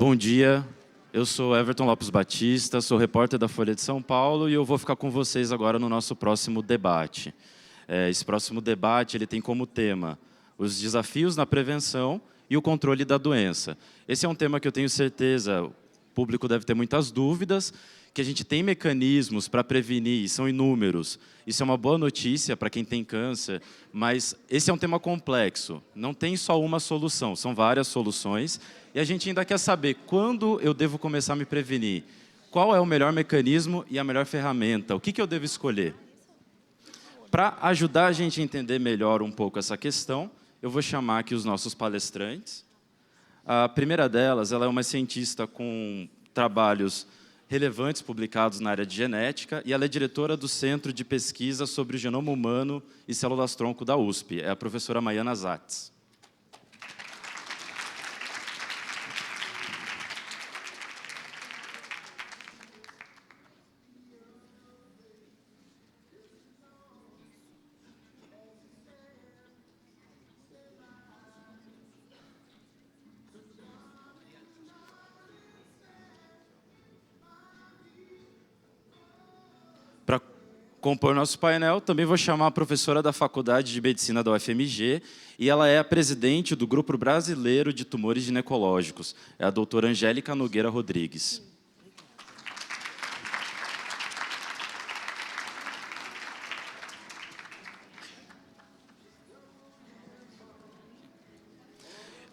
Bom dia, eu sou Everton Lopes Batista, sou repórter da Folha de São Paulo e eu vou ficar com vocês agora no nosso próximo debate. Esse próximo debate ele tem como tema os desafios na prevenção e o controle da doença. Esse é um tema que eu tenho certeza, o público deve ter muitas dúvidas, que a gente tem mecanismos para prevenir, e são inúmeros. Isso é uma boa notícia para quem tem câncer, mas esse é um tema complexo. Não tem só uma solução, são várias soluções. E a gente ainda quer saber quando eu devo começar a me prevenir. Qual é o melhor mecanismo e a melhor ferramenta? O que eu devo escolher? Para ajudar a gente a entender melhor um pouco essa questão, eu vou chamar aqui os nossos palestrantes. A primeira delas, ela é uma cientista com trabalhos relevantes publicados na área de genética e ela é diretora do Centro de Pesquisa sobre o Genoma Humano e Células-Tronco da USP. É a professora Maiana Zatz. Para compor nosso painel, também vou chamar a professora da Faculdade de Medicina da UFMG, e ela é a presidente do Grupo Brasileiro de Tumores Ginecológicos, é a doutora Angélica Nogueira Rodrigues.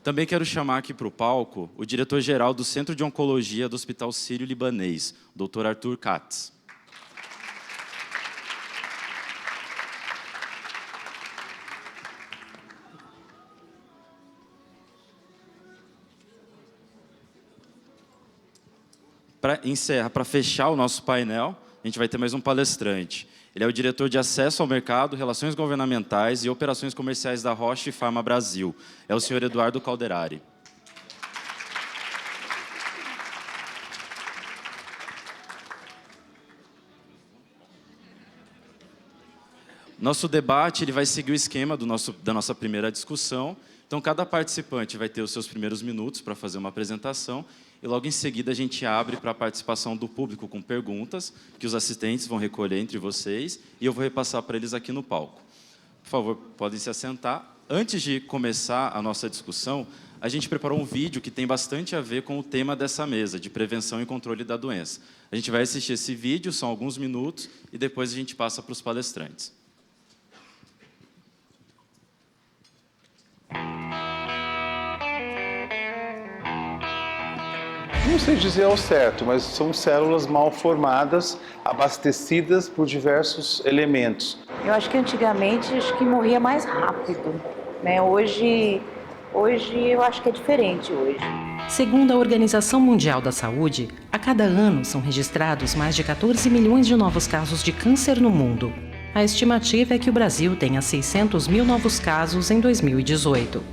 Também quero chamar aqui para o palco o diretor-geral do Centro de Oncologia do Hospital Sírio-Libanês, Dr. Arthur Katz. Para encerrar, para fechar o nosso painel, a gente vai ter mais um palestrante. Ele é o diretor de Acesso ao Mercado, Relações Governamentais e Operações Comerciais da Roche Pharma Brasil. É o senhor Eduardo Calderari. Nosso debate ele vai seguir o esquema da nossa primeira discussão. Então, cada participante vai ter os seus primeiros minutos para fazer uma apresentação e logo em seguida a gente abre para a participação do público com perguntas que os assistentes vão recolher entre vocês e eu vou repassar para eles aqui no palco. Por favor, podem se assentar. Antes de começar a nossa discussão, a gente preparou um vídeo que tem bastante a ver com o tema dessa mesa, de prevenção e controle da doença. A gente vai assistir esse vídeo, são alguns minutos, e depois a gente passa para os palestrantes. Não sei dizer ao certo, mas são células mal formadas, abastecidas por diversos elementos. Eu acho que antigamente morria mais rápido, né? Hoje eu acho que é diferente hoje. Segundo a Organização Mundial da Saúde, a cada ano são registrados mais de 14 milhões de novos casos de câncer no mundo. A estimativa é que o Brasil tenha 600 mil novos casos em 2018.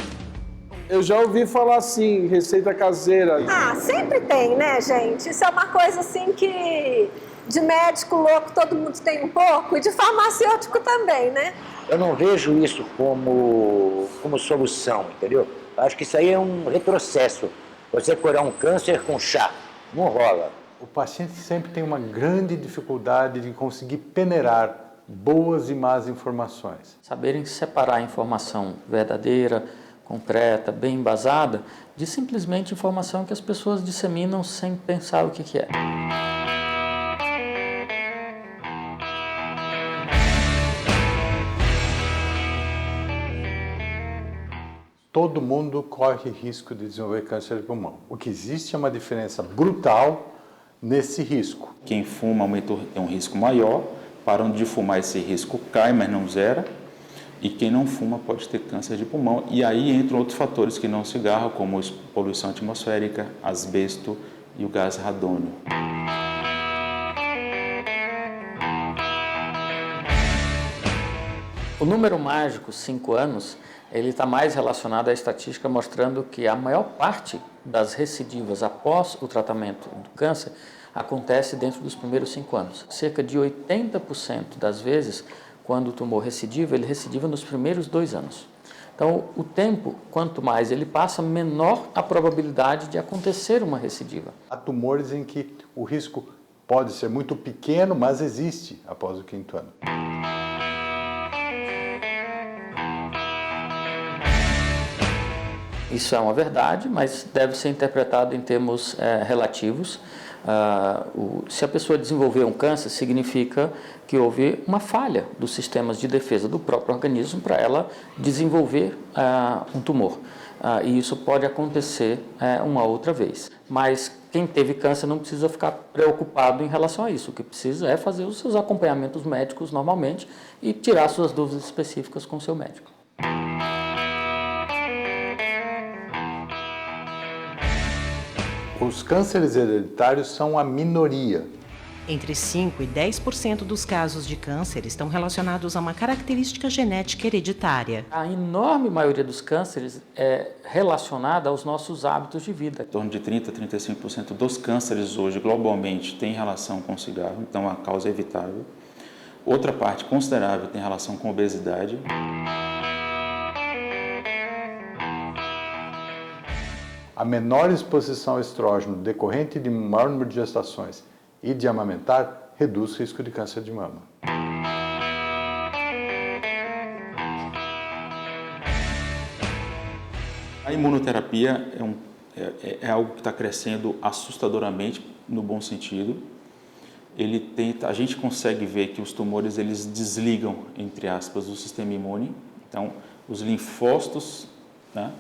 Eu já ouvi falar assim, receita caseira. Ah, sempre tem, né, gente? Isso é uma coisa assim que de médico louco todo mundo tem um pouco e de farmacêutico também, né? Eu não vejo isso como solução, entendeu? Eu acho que isso aí é um retrocesso. Você curar um câncer com chá, não rola. O paciente sempre tem uma grande dificuldade de conseguir peneirar boas e más informações. Saberem separar a informação verdadeira, concreta, bem embasada, de simplesmente informação que as pessoas disseminam sem pensar o que é. Todo mundo corre risco de desenvolver câncer de pulmão. O que existe é uma diferença brutal nesse risco. Quem fuma tem um risco maior, parando de fumar esse risco cai, mas não zera. E quem não fuma pode ter câncer de pulmão. E aí entram outros fatores que não o cigarro, como poluição atmosférica, asbesto e o gás radônio. O número mágico, 5 anos, ele está mais relacionado à estatística mostrando que a maior parte das recidivas após o tratamento do câncer acontece dentro dos primeiros 5 anos. Cerca de 80% das vezes, quando o tumor recidiva, ele recidiva nos primeiros 2 anos. Então, o tempo, quanto mais ele passa, menor a probabilidade de acontecer uma recidiva. Há tumores em que o risco pode ser muito pequeno, mas existe após o 5º ano. Isso é uma verdade, mas deve ser interpretado em termos relativos. Se a pessoa desenvolver um câncer, significa que houve uma falha dos sistemas de defesa do próprio organismo para ela desenvolver um tumor. E isso pode acontecer uma outra vez. Mas quem teve câncer não precisa ficar preocupado em relação a isso. O que precisa é fazer os seus acompanhamentos médicos normalmente e tirar suas dúvidas específicas com o seu médico. Os cânceres hereditários são a minoria. Entre 5% e 10% dos casos de câncer estão relacionados a uma característica genética hereditária. A enorme maioria dos cânceres é relacionada aos nossos hábitos de vida. Em torno de 30% a 35% dos cânceres hoje, globalmente, tem relação com o cigarro, então a causa é evitável. Outra parte considerável tem relação com a obesidade. A menor exposição ao estrógeno decorrente de maior número de gestações e de amamentar reduz o risco de câncer de mama. A imunoterapia é algo que está crescendo assustadoramente, no bom sentido. A gente consegue ver que os tumores eles desligam, entre aspas, o sistema imune. Então, os linfócitos, né,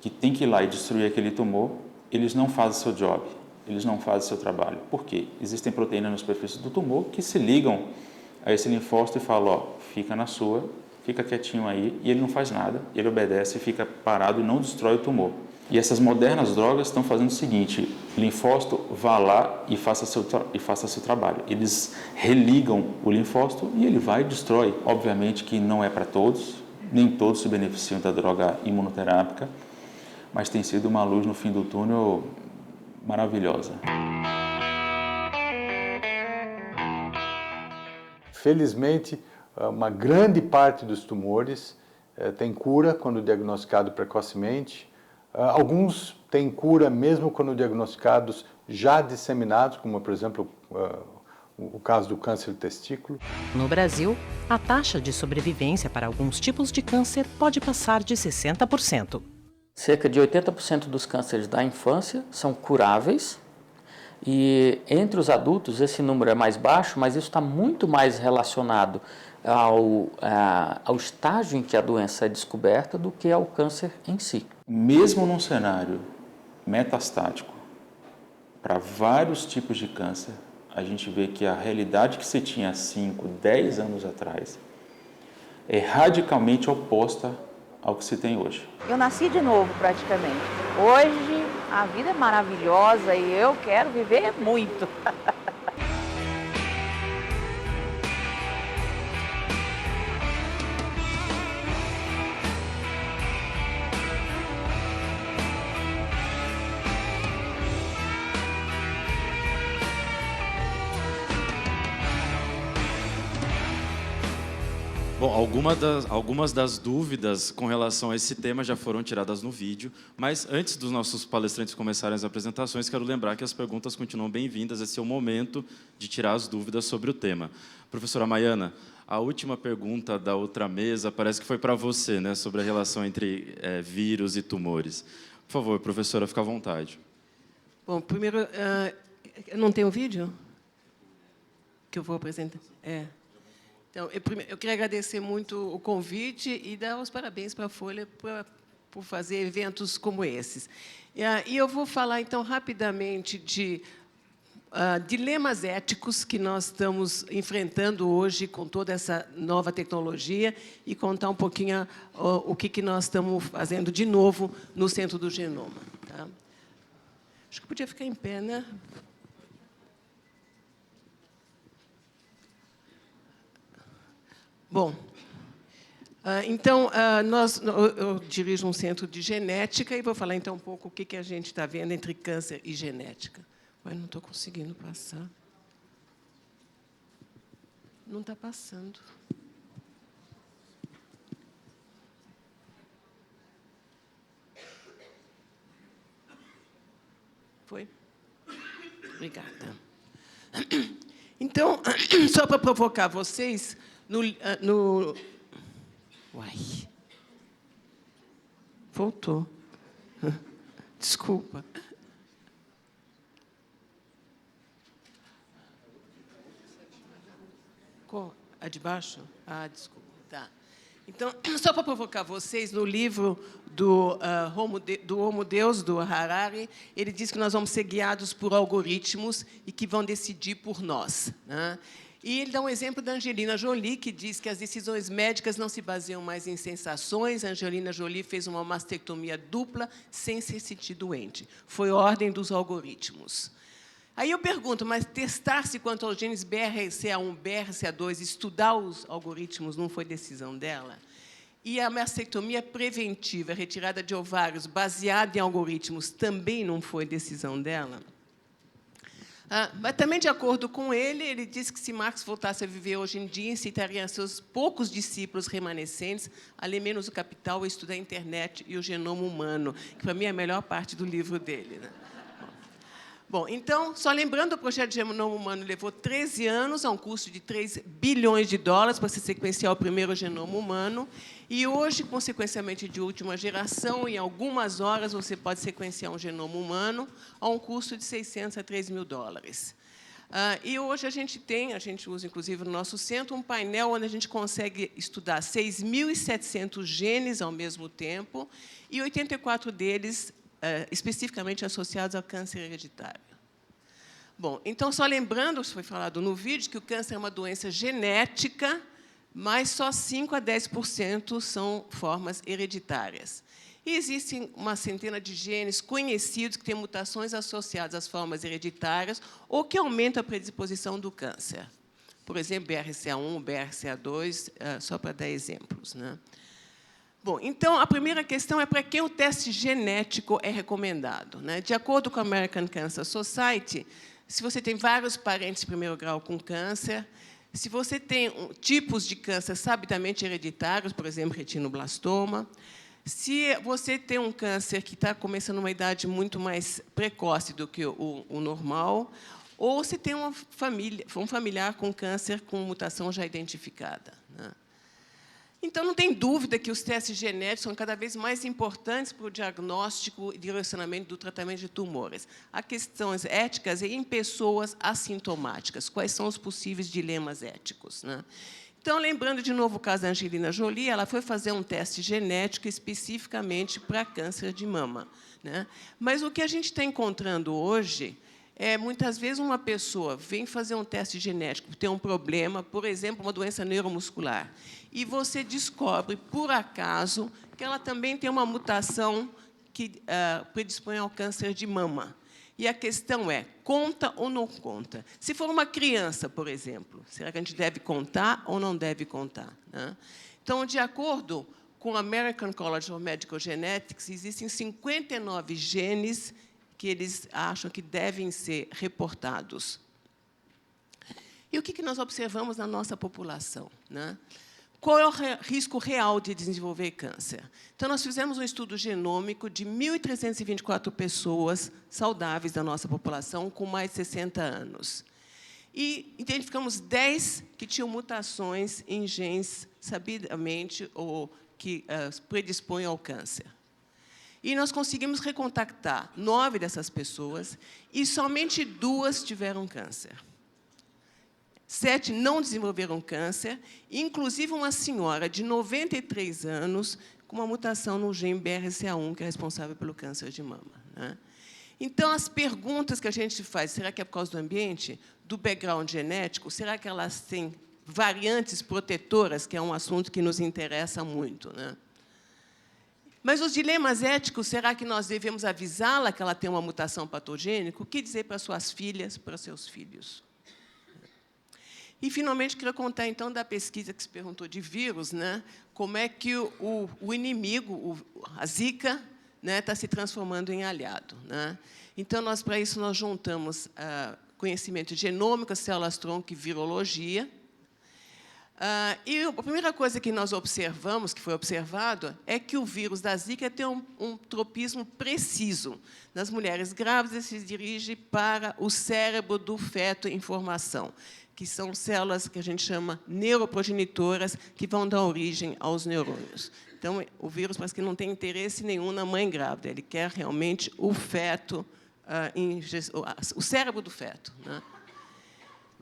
que tem que ir lá e destruir aquele tumor, eles não fazem seu job, eles não fazem seu trabalho. Por quê? Existem proteínas na superfície do tumor que se ligam a esse linfócito e falam, ó, fica na sua, fica quietinho aí, e ele não faz nada, ele obedece, fica parado e não destrói o tumor. E essas modernas drogas estão fazendo o seguinte, o linfócito vá lá e faça seu trabalho. Eles religam o linfócito e ele vai e destrói. Obviamente que não é para todos, nem todos se beneficiam da droga imunoterápica, mas tem sido uma luz no fim do túnel maravilhosa. Felizmente, uma grande parte dos tumores tem cura quando diagnosticado precocemente. Alguns têm cura mesmo quando diagnosticados já disseminados, como, por exemplo, o caso do câncer do testículo. No Brasil, a taxa de sobrevivência para alguns tipos de câncer pode passar de 60%. Cerca de 80% dos cânceres da infância são curáveis e entre os adultos esse número é mais baixo, mas isso está muito mais relacionado ao estágio em que a doença é descoberta do que ao câncer em si. Mesmo num cenário metastático, para vários tipos de câncer, a gente vê que a realidade que se tinha 5, 10 anos atrás é radicalmente oposta ao que se tem hoje. Eu nasci de novo praticamente. Hoje a vida é maravilhosa e eu quero viver muito. Bom, algumas das dúvidas com relação a esse tema já foram tiradas no vídeo, mas antes dos nossos palestrantes começarem as apresentações, quero lembrar que as perguntas continuam bem-vindas, esse é o momento de tirar as dúvidas sobre o tema. Professora Maiana, a última pergunta da outra mesa parece que foi para você, né, sobre a relação entre vírus e tumores. Por favor, professora, fique à vontade. Bom, primeiro, não tem um vídeo que eu vou apresentar? Então, eu queria agradecer muito o convite e dar os parabéns para a Folha por fazer eventos como esses. E eu vou falar, então, rapidamente de dilemas éticos que nós estamos enfrentando hoje com toda essa nova tecnologia e contar um pouquinho o que nós estamos fazendo de novo no Centro do Genoma. Tá? Acho que podia ficar em pé, né? Bom, então, eu dirijo um centro de genética e vou falar, então, um pouco o que a gente está vendo entre câncer e genética. Mas não estou conseguindo passar. Não está passando. foi? Obrigada. Então, só para provocar vocês, Uai. Voltou. Desculpa. Qual? A de baixo? Ah, desculpa. Tá. Então, só para provocar vocês, no livro do Homo Deus, do Harari, ele diz que nós vamos ser guiados por algoritmos e que vão decidir por nós, né? E ele dá um exemplo da Angelina Jolie, que diz que as decisões médicas não se baseiam mais em sensações. A Angelina Jolie fez uma mastectomia dupla sem se sentir doente. Foi ordem dos algoritmos. Aí eu pergunto, mas testar-se quanto aos genes BRCA1, BRCA2, estudar os algoritmos não foi decisão dela? E a mastectomia preventiva, retirada de ovários, baseada em algoritmos, também não foi decisão dela? Mas também, de acordo com ele, ele diz que se Marx voltasse a viver hoje em dia, incitaria seus poucos discípulos remanescentes a ler menos o Capital e estudar a internet e o genoma humano, que, para mim, é a melhor parte do livro dele, né? Bom, então, só lembrando, o projeto de genoma humano levou 13 anos, a um custo de $3 bilhões para se sequenciar o primeiro genoma humano. E hoje, com sequenciamento de última geração, em algumas horas você pode sequenciar um genoma humano a um custo de $600 a $3 mil. E hoje a gente usa, inclusive, no nosso centro, um painel onde a gente consegue estudar 6.700 genes ao mesmo tempo e 84 deles especificamente associados ao câncer hereditário. Bom, então, só lembrando, isso foi falado no vídeo, que o câncer é uma doença genética, mas só 5 a 10% são formas hereditárias. E existem uma centena de genes conhecidos que têm mutações associadas às formas hereditárias ou que aumentam a predisposição do câncer. Por exemplo, BRCA1, BRCA2, só para dar exemplos, né? Bom, então, a primeira questão é para quem o teste genético é recomendado, né? De acordo com a American Cancer Society, se você tem vários parentes de primeiro grau com câncer, se você tem tipos de câncer sabidamente hereditários, por exemplo, retinoblastoma, se você tem um câncer que está começando numa idade muito mais precoce do que o normal, ou se tem um familiar com câncer com mutação já identificada, né? Então, não tem dúvida que os testes genéticos são cada vez mais importantes para o diagnóstico e direcionamento do tratamento de tumores. Há questões éticas em pessoas assintomáticas. Quais são os possíveis dilemas éticos, né? Então, lembrando de novo o caso da Angelina Jolie, ela foi fazer um teste genético especificamente para câncer de mama, né? Mas o que a gente está encontrando hoje é, muitas vezes, uma pessoa vem fazer um teste genético, tem um problema, por exemplo, uma doença neuromuscular, e você descobre, por acaso, que ela também tem uma mutação que predispõe ao câncer de mama. E a questão é, conta ou não conta? Se for uma criança, por exemplo, será que a gente deve contar ou não deve contar, né? Então, de acordo com o American College of Medical Genetics, existem 59 genes que eles acham que devem ser reportados. E o que nós observamos na nossa população, né? Qual é o risco real de desenvolver câncer? Então, nós fizemos um estudo genômico de 1.324 pessoas saudáveis da nossa população com mais de 60 anos. E identificamos 10 que tinham mutações em genes sabidamente ou que predispõem ao câncer. E nós conseguimos recontactar 9 dessas pessoas e somente 2 tiveram câncer. 7 não desenvolveram câncer, inclusive uma senhora de 93 anos com uma mutação no gene BRCA1, que é responsável pelo câncer de mama, né? Então, as perguntas que a gente faz, será que é por causa do ambiente, do background genético? Será que elas têm variantes protetoras, que é um assunto que nos interessa muito, né? Mas os dilemas éticos, será que nós devemos avisá-la que ela tem uma mutação patogênica? O que dizer para suas filhas, para seus filhos? E, finalmente, queria contar, então, da pesquisa que se perguntou de vírus, né? Como é que o inimigo, a Zika, né, está se transformando em aliado, né? Então, para isso, nós juntamos conhecimento genômico, células-tronco e virologia. E a primeira coisa que nós observamos, que foi observado, é que o vírus da Zika tem um tropismo preciso. Nas mulheres grávidas, se dirige para o cérebro do feto em formação, que são células que a gente chama neuroprogenitoras, que vão dar origem aos neurônios. Então, o vírus parece que não tem interesse nenhum na mãe grávida, ele quer realmente o feto, o cérebro do feto, né?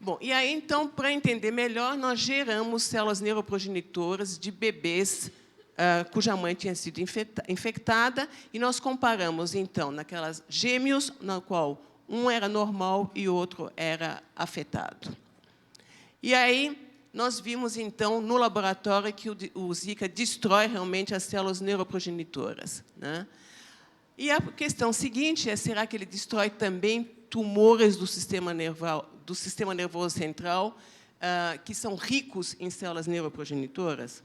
Bom, e aí, então, para entender melhor, nós geramos células neuroprogenitoras de bebês cuja mãe tinha sido infectada, e nós comparamos, então, naquelas gêmeos, na qual um era normal e o outro era afetado. E aí, nós vimos, então, no laboratório, que o Zika destrói realmente as células neuroprogenitoras, né? E a questão seguinte é, será que ele destrói também tumores do sistema nervoso central, que são ricos em células neuroprogenitoras?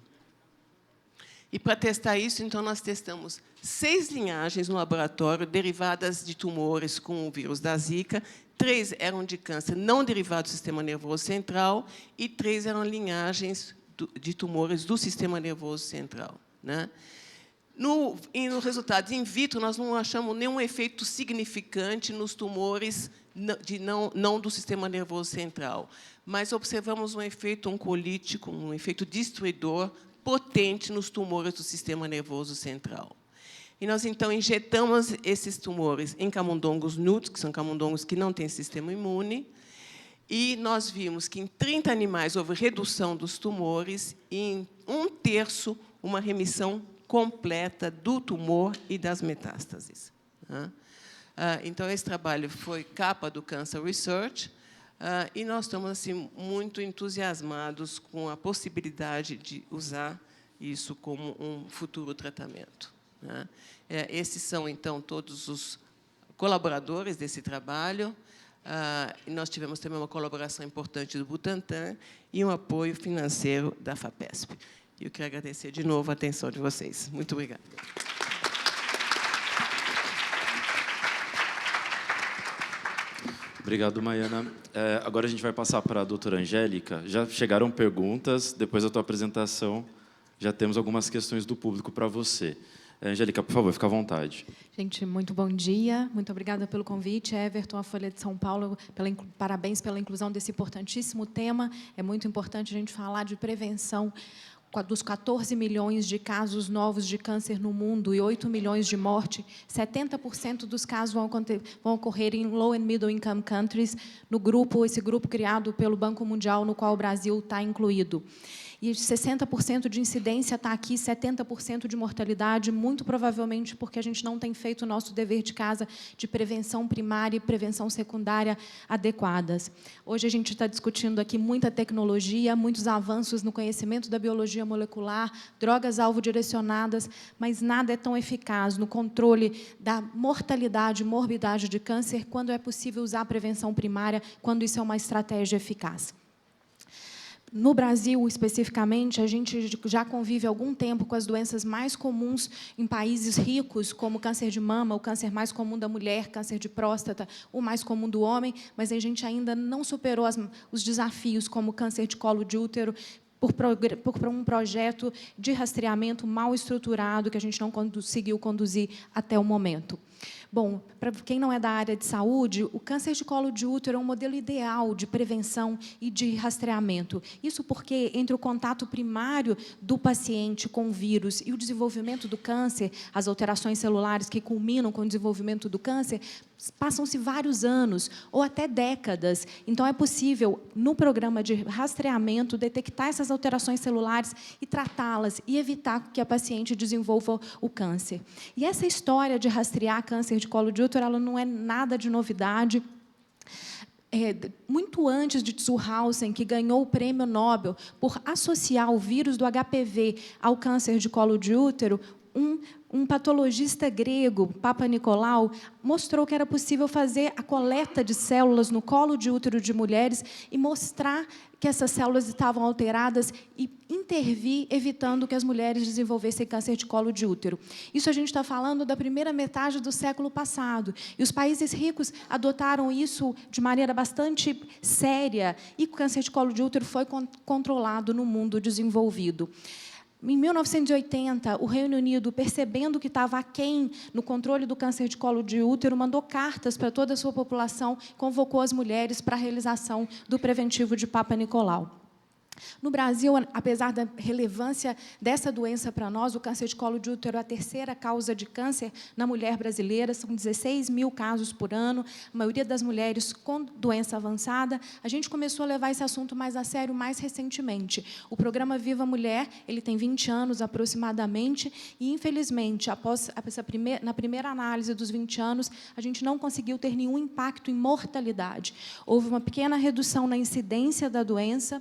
E, para testar isso, então, nós testamos 6 linhagens no laboratório, derivadas de tumores com o vírus da Zika. 3 eram de câncer não derivado do sistema nervoso central e 3 eram linhagens de tumores do sistema nervoso central, né? No resultado in vitro, nós não achamos nenhum efeito significante nos tumores não do sistema nervoso central, mas observamos um efeito oncolítico, um efeito destruidor potente nos tumores do sistema nervoso central. E nós, então, injetamos esses tumores em camundongos nudos, que são camundongos que não têm sistema imune, e nós vimos que em 30 animais houve redução dos tumores e em 1/3 uma remissão completa do tumor e das metástases, né? Então, esse trabalho foi capa do Cancer Research, e nós estamos assim, muito entusiasmados com a possibilidade de usar isso como um futuro tratamento, né? Esses são, então, todos os colaboradores desse trabalho. E nós tivemos também uma colaboração importante do Butantan e um apoio financeiro da FAPESP. E eu quero agradecer de novo a atenção de vocês. Muito obrigada. Obrigado, Maiana. Agora a gente vai passar para a doutora Angélica. Já chegaram perguntas, depois da tua apresentação, já temos algumas questões do público para você. Angélica, por favor, fica à vontade. Gente, muito bom dia. Muito obrigada pelo convite. Everton, a Folha de São Paulo, parabéns pela inclusão desse importantíssimo tema. É muito importante a gente falar de prevenção dos 14 milhões de casos novos de câncer no mundo e 8 milhões de morte. 70% dos casos vão ocorrer em low and middle income countries, esse grupo criado pelo Banco Mundial, no qual o Brasil está incluído. E 60% de incidência está aqui, 70% de mortalidade, muito provavelmente porque a gente não tem feito o nosso dever de casa de prevenção primária e prevenção secundária adequadas. Hoje a gente está discutindo aqui muita tecnologia, muitos avanços no conhecimento da biologia molecular, drogas alvo direcionadas, mas nada é tão eficaz no controle da mortalidade e morbidade de câncer quando é possível usar a prevenção primária, quando isso é uma estratégia eficaz. No Brasil, especificamente, a gente já convive há algum tempo com as doenças mais comuns em países ricos, como câncer de mama, o câncer mais comum da mulher, câncer de próstata, o mais comum do homem, mas a gente ainda não superou os desafios, como câncer de colo de útero, por um projeto de rastreamento mal estruturado que a gente não conseguiu conduzir até o momento. Bom, para quem não é da área de saúde, o câncer de colo de útero é um modelo ideal de prevenção e de rastreamento. Isso porque, entre o contato primário do paciente com o vírus e o desenvolvimento do câncer, as alterações celulares que culminam com o desenvolvimento do câncer, passam-se vários anos ou até décadas. Então, é possível, no programa de rastreamento, detectar essas alterações celulares e tratá-las e evitar que a paciente desenvolva o câncer. E essa história de rastrear câncer de colo de útero, ela não é nada de novidade. Muito antes de Zurhausen, que ganhou o prêmio Nobel por associar o vírus do HPV ao câncer de colo de útero, Um patologista grego, Papa Nicolau, mostrou que era possível fazer a coleta de células no colo de útero de mulheres e mostrar que essas células estavam alteradas e intervir, evitando que as mulheres desenvolvessem câncer de colo de útero. Isso a gente está falando da primeira metade do século passado. E os países ricos adotaram isso de maneira bastante séria e o câncer de colo de útero foi controlado no mundo desenvolvido. Em 1980, o Reino Unido, percebendo que estava aquém no controle do câncer de colo de útero, mandou cartas para toda a sua população, convocou as mulheres para a realização do preventivo de Papa Nicolau. No Brasil, apesar da relevância dessa doença para nós, o câncer de colo de útero é a terceira causa de câncer na mulher brasileira, são 16 mil casos por ano, a maioria das mulheres com doença avançada. A gente começou a levar esse assunto mais a sério mais recentemente. O programa Viva Mulher, ele tem 20 anos aproximadamente, e, infelizmente, na primeira análise dos 20 anos, a gente não conseguiu ter nenhum impacto em mortalidade. Houve uma pequena redução na incidência da doença,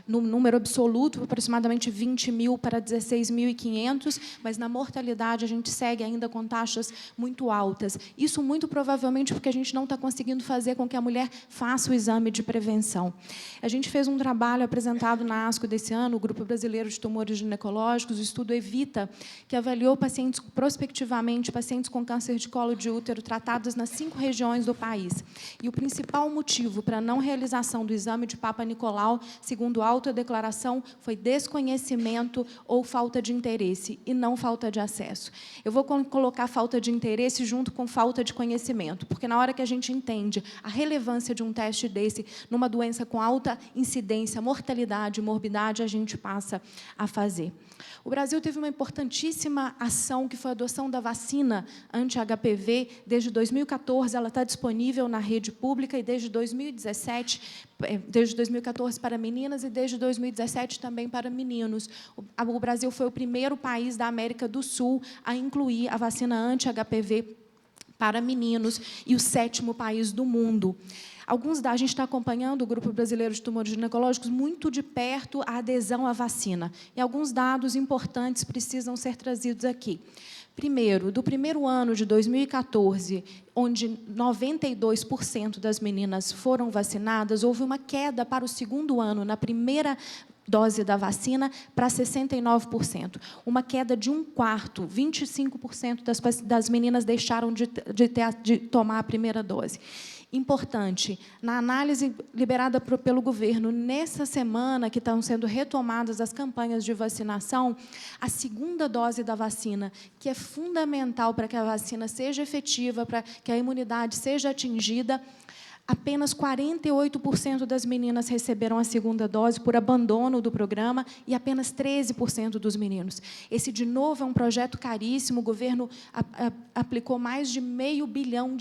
no número absoluto, aproximadamente 20 mil para 16.500, mas na mortalidade a gente segue ainda com taxas muito altas. Isso muito provavelmente porque a gente não está conseguindo fazer com que a mulher faça o exame de prevenção. A gente fez um trabalho apresentado na ASCO desse ano, o Grupo Brasileiro de Tumores Ginecológicos, o estudo EVITA, que avaliou pacientes prospectivamente, pacientes com câncer de colo de útero tratados nas 5 regiões do país. E o principal motivo para a não realização do exame de Papa Nicolau, segundo a autodeclaração, foi desconhecimento ou falta de interesse, e não falta de acesso. Eu vou colocar falta de interesse junto com falta de conhecimento, porque na hora que a gente entende a relevância de um teste desse numa doença com alta incidência, mortalidade, morbidade, a gente passa a fazer. O Brasil teve uma importantíssima ação, que foi a adoção da vacina anti-HPV. Desde 2014, ela está disponível na rede pública, e desde 2014 para meninas e desde 2017 também para meninos. O Brasil foi o primeiro país da América do Sul a incluir a vacina anti-HPV para meninos e o 7º país do mundo. A gente está acompanhando, o Grupo Brasileiro de Tumores Ginecológicos, muito de perto a adesão à vacina. E alguns dados importantes precisam ser trazidos aqui. Primeiro, do primeiro ano de 2014, onde 92% das meninas foram vacinadas, houve uma queda para o segundo ano, na primeira dose da vacina, para 69%. Uma queda de 1/4, 25% das meninas deixaram de tomar a primeira dose. Importante, na análise liberada pelo governo, nessa semana que estão sendo retomadas as campanhas de vacinação, a segunda dose da vacina, que é fundamental para que a vacina seja efetiva, para que a imunidade seja atingida, apenas 48% das meninas receberam a segunda dose por abandono do programa e apenas 13% dos meninos. Esse, de novo, é um projeto caríssimo. O governo aplicou mais de R$500 bilhão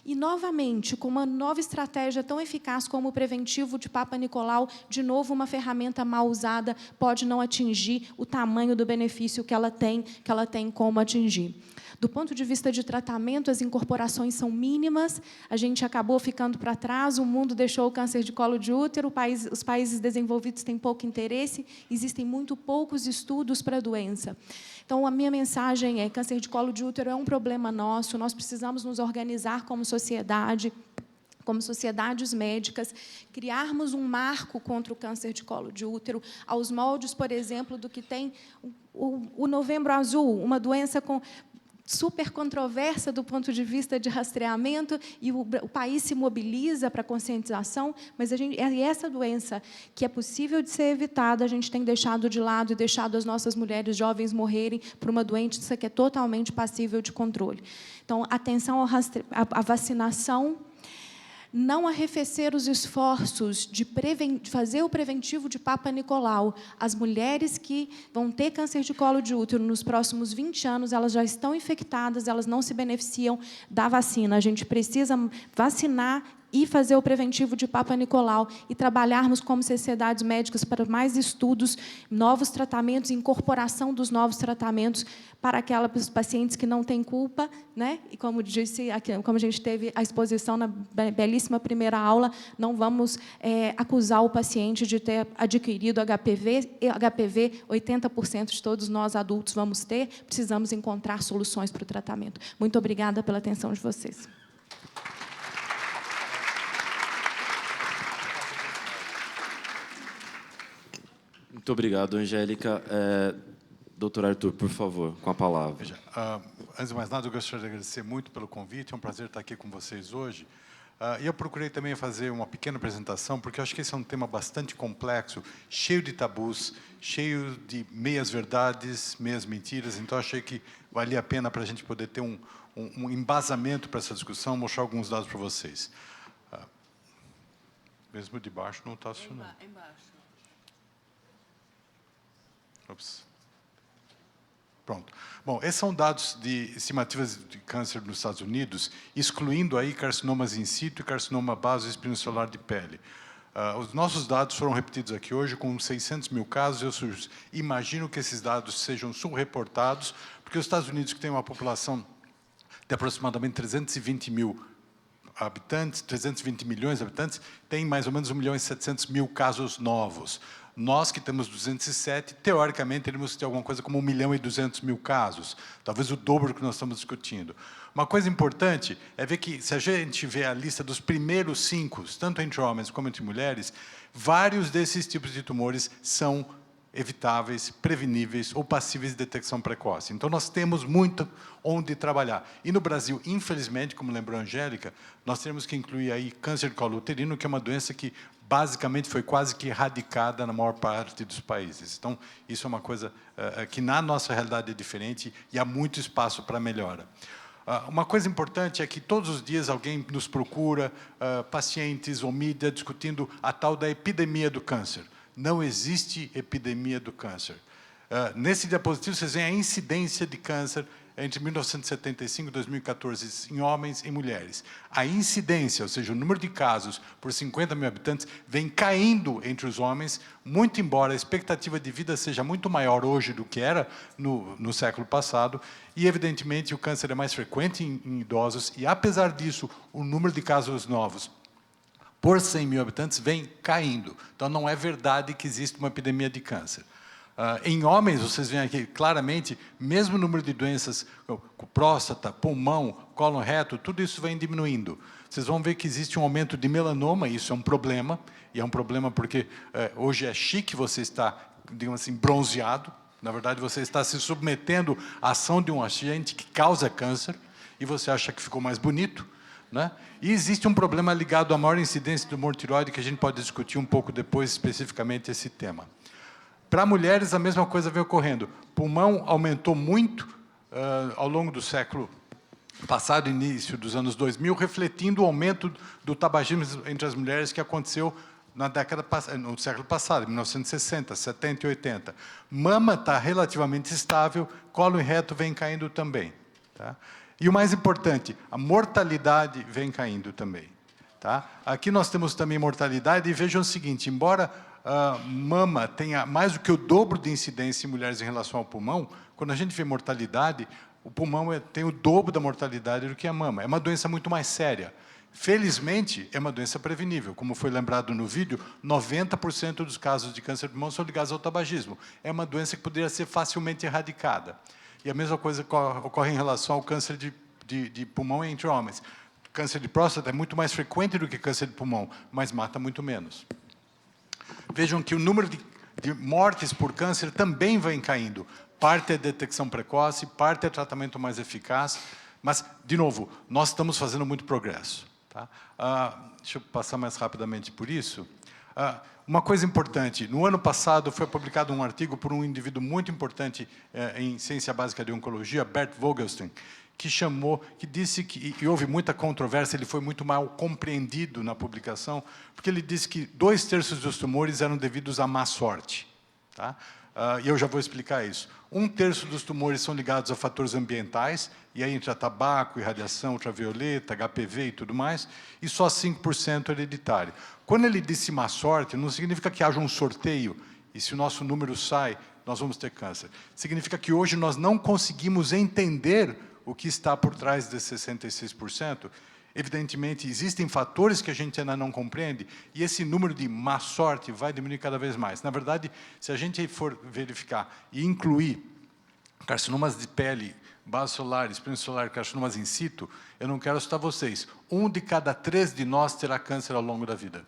e, novamente, com uma nova estratégia tão eficaz como o preventivo de Papa Nicolau, de novo, uma ferramenta mal usada pode não atingir o tamanho do benefício que ela tem como atingir. Do ponto de vista de tratamento, as incorporações são mínimas, a gente acabou ficando para trás, o mundo deixou o câncer de colo de útero, os países desenvolvidos têm pouco interesse, existem muito poucos estudos para a doença. Então, a minha mensagem é: câncer de colo de útero é um problema nosso, nós precisamos nos organizar como sociedade, como sociedades médicas, criarmos um marco contra o câncer de colo de útero, aos moldes, por exemplo, do que tem o Novembro Azul, uma doença super controversa do ponto de vista de rastreamento, e o país se mobiliza para a conscientização, mas essa doença, que é possível de ser evitada, a gente tem deixado de lado e deixado as nossas mulheres jovens morrerem por uma doença que é totalmente passível de controle. Então, atenção à vacinação, não arrefecer os esforços de fazer o preventivo de Papa Nicolau. As mulheres que vão ter câncer de colo de útero nos próximos 20 anos, elas já estão infectadas, elas não se beneficiam da vacina. A gente precisa vacinar e fazer o preventivo de Papa Nicolau e trabalharmos como sociedades médicas para mais estudos, novos tratamentos, incorporação dos novos tratamentos para aquelas pacientes que não têm culpa, né? E como disse, como a gente teve a exposição na belíssima primeira aula, não vamos acusar o paciente de ter adquirido HPV. HPV, 80% de todos nós adultos vamos ter, precisamos encontrar soluções para o tratamento. Muito obrigada pela atenção de vocês. Muito obrigado, Angélica. Doutor Arthur, por favor, com a palavra. Veja, antes de mais nada, eu gostaria de agradecer muito pelo convite. É um prazer estar aqui com vocês hoje. E eu procurei também fazer uma pequena apresentação, porque eu acho que esse é um tema bastante complexo, cheio de tabus, cheio de meias-verdades, meias-mentiras. Então, eu achei que valia a pena para a gente poder ter um embasamento para essa discussão, mostrar alguns dados para vocês. Mesmo de baixo não está funcionando. Embaixo. Ops. Pronto. Bom, esses são dados de estimativas de câncer nos Estados Unidos, excluindo aí carcinomas in situ e carcinoma base-espinocelular de pele. Os nossos dados foram repetidos aqui hoje com 600 mil casos. Eu imagino que esses dados sejam subreportados, porque os Estados Unidos, que tem uma população de aproximadamente 320 mil habitantes, 320 milhões de habitantes, tem mais ou menos 1.700.000 casos novos. Nós, que temos 207, teoricamente, teríamos que ter alguma coisa como 1.200.000 casos, talvez o dobro que nós estamos discutindo. Uma coisa importante é ver que, se a gente vê a lista dos primeiros 5, tanto entre homens como entre mulheres, vários desses tipos de tumores são evitáveis, preveníveis ou passíveis de detecção precoce. Então, nós temos muito onde trabalhar. E no Brasil, infelizmente, como lembrou a Angélica, nós temos que incluir aí câncer de colo uterino, que é uma doença que basicamente foi quase que erradicada na maior parte dos países. Então, isso é uma coisa que na nossa realidade é diferente e há muito espaço para melhora. Uma coisa importante é que todos os dias alguém nos procura, pacientes ou mídia, discutindo a tal da epidemia do câncer. Não existe epidemia do câncer. Nesse diapositivo, vocês veem a incidência de câncer entre 1975 e 2014 em homens e mulheres. A incidência, ou seja, o número de casos por 50 mil habitantes, vem caindo entre os homens, muito embora a expectativa de vida seja muito maior hoje do que era no século passado, e, evidentemente, o câncer é mais frequente em idosos, e, apesar disso, o número de casos novos por 100 mil habitantes vem caindo. Então, não é verdade que existe uma epidemia de câncer. Em homens, vocês veem aqui claramente, mesmo o número de doenças, próstata, pulmão, cólon reto, tudo isso vem diminuindo. Vocês vão ver que existe um aumento de melanoma, isso é um problema, e é um problema porque hoje é chique você estar, digamos assim, bronzeado. Na verdade, você está se submetendo à ação de um agente que causa câncer, e você acha que ficou mais bonito, né? E existe um problema ligado à maior incidência do tumor tireoide, que a gente pode discutir um pouco depois, especificamente, esse tema. Para mulheres, a mesma coisa vem ocorrendo. Pulmão aumentou muito ao longo do século passado, início dos anos 2000, refletindo o aumento do tabagismo entre as mulheres que aconteceu no século passado, em 1960, 70 e 80. Mama está relativamente estável, colo e reto vem caindo também. Tá? E o mais importante, a mortalidade vem caindo também. Tá? Aqui nós temos também mortalidade, e vejam o seguinte, embora mama tenha mais do que o dobro de incidência em mulheres em relação ao pulmão, quando a gente vê mortalidade, o pulmão tem o dobro da mortalidade do que a mama. É uma doença muito mais séria. Felizmente, é uma doença prevenível. Como foi lembrado no vídeo, 90% dos casos de câncer de pulmão são ligados ao tabagismo. É uma doença que poderia ser facilmente erradicada. E a mesma coisa ocorre em relação ao câncer de pulmão entre homens. Câncer de próstata é muito mais frequente do que câncer de pulmão, mas mata muito menos. Vejam que o número de mortes por câncer também vem caindo. Parte é detecção precoce, parte é tratamento mais eficaz, mas, de novo, nós estamos fazendo muito progresso. Tá? Deixa eu passar mais rapidamente por isso. Uma coisa importante, no ano passado foi publicado um artigo por um indivíduo muito importante em ciência básica de oncologia, Bert Vogelstein, que disse que, e houve muita controvérsia, ele foi muito mal compreendido na publicação, porque ele disse que 2/3 dos tumores eram devidos à má sorte. Tá? E eu já vou explicar isso. 1/3 dos tumores são ligados a fatores ambientais, e aí entra tabaco, irradiação ultravioleta, HPV e tudo mais, e só 5% é hereditário. Quando ele disse má sorte, não significa que haja um sorteio, e se o nosso número sai, nós vamos ter câncer. Significa que hoje nós não conseguimos entender o que está por trás desses 66%. Evidentemente, existem fatores que a gente ainda não compreende, e esse número de má sorte vai diminuir cada vez mais. Na verdade, se a gente for verificar e incluir carcinomas de pele, base solar, espinho solar, carcinomas in situ, eu não quero assustar vocês. 1 de cada 3 de nós terá câncer ao longo da vida.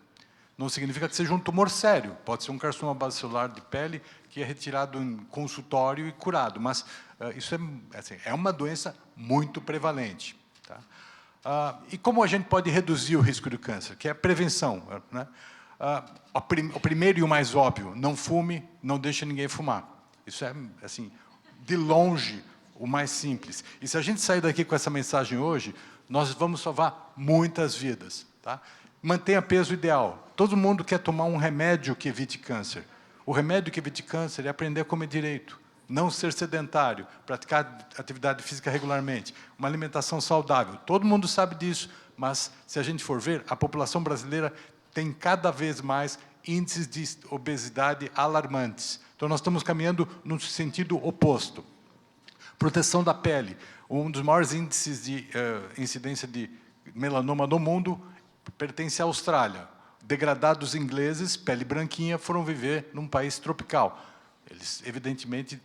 Não significa que seja um tumor sério. Pode ser um carcinoma base celular de pele que é retirado em consultório e curado, mas isso é uma doença muito prevalente. Tá? E como a gente pode reduzir o risco do câncer? Que é a prevenção. Né? O primeiro e o mais óbvio, não fume, não deixe ninguém fumar. Isso é, assim, de longe, o mais simples. E se a gente sair daqui com essa mensagem hoje, nós vamos salvar muitas vidas. Tá? Mantenha peso ideal. Todo mundo quer tomar um remédio que evite câncer. O remédio que evite câncer é aprender a comer direito, não ser sedentário, praticar atividade física regularmente, uma alimentação saudável. Todo mundo sabe disso, mas, se a gente for ver, a população brasileira tem cada vez mais índices de obesidade alarmantes. Então, nós estamos caminhando no sentido oposto. Proteção da pele. Um dos maiores índices de incidência de melanoma no mundo pertence à Austrália. Degradados ingleses, pele branquinha, foram viver num país tropical. Eles, evidentemente,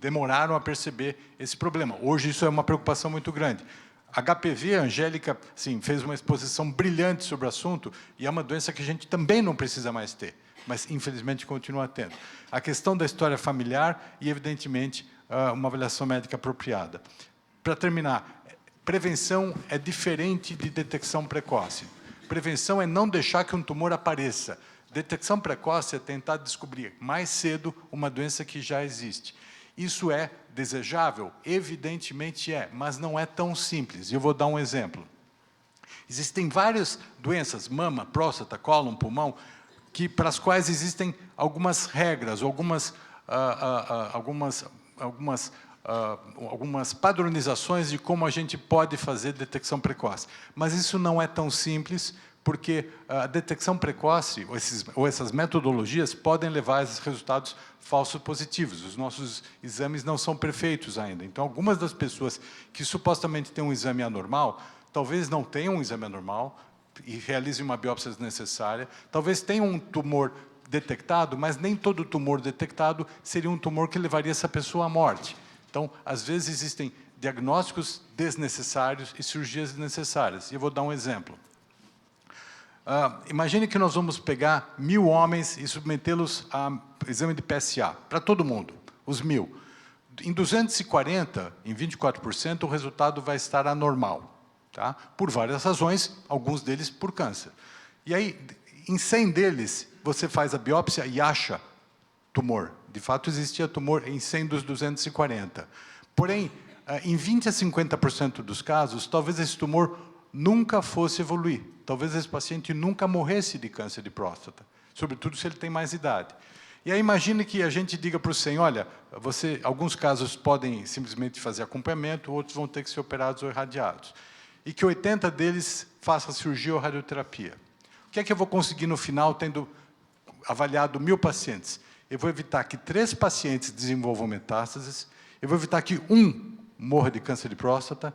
demoraram a perceber esse problema. Hoje, isso é uma preocupação muito grande. HPV, a Angélica, sim, fez uma exposição brilhante sobre o assunto, e é uma doença que a gente também não precisa mais ter, mas, infelizmente, continua tendo. A questão da história familiar e, evidentemente, uma avaliação médica apropriada. Para terminar, prevenção é diferente de detecção precoce. Prevenção é não deixar que um tumor apareça. Detecção precoce é tentar descobrir mais cedo uma doença que já existe. Isso é desejável? Evidentemente é, mas não é tão simples. E eu vou dar um exemplo. Existem várias doenças, mama, próstata, cólon, pulmão, para as quais existem algumas regras, algumas padronizações de como a gente pode fazer detecção precoce. Mas isso não é tão simples, porque a detecção precoce, ou essas metodologias, podem levar a esses resultados falsos positivos. Os nossos exames não são perfeitos ainda. Então, algumas das pessoas que supostamente têm um exame anormal, talvez não tenham um exame anormal e realizem uma biópsia desnecessária, talvez tenham um tumor detectado, mas nem todo tumor detectado seria um tumor que levaria essa pessoa à morte. Então, às vezes, existem diagnósticos desnecessários e cirurgias desnecessárias. E eu vou dar um exemplo. Imagine que nós vamos pegar 1000 homens e submetê-los a exame de PSA, para todo mundo, os 1000. Em 240, em 24%, o resultado vai estar anormal, tá? Por várias razões, alguns deles por câncer. E aí, em 100 deles, você faz a biópsia e acha tumor. De fato, existia tumor em 100 dos 240. Porém, em 20 a 50% dos casos, talvez esse tumor nunca fosse evoluir. Talvez esse paciente nunca morresse de câncer de próstata, sobretudo se ele tem mais idade. E aí imagine que a gente diga para o SEM, olha, alguns casos podem simplesmente fazer acompanhamento, outros vão ter que ser operados ou irradiados. E que 80 deles façam cirurgia ou radioterapia. O que é que eu vou conseguir no final, tendo avaliado 1000 pacientes? Eu vou evitar que 3 pacientes desenvolvam metástases, eu vou evitar que 1 morra de câncer de próstata,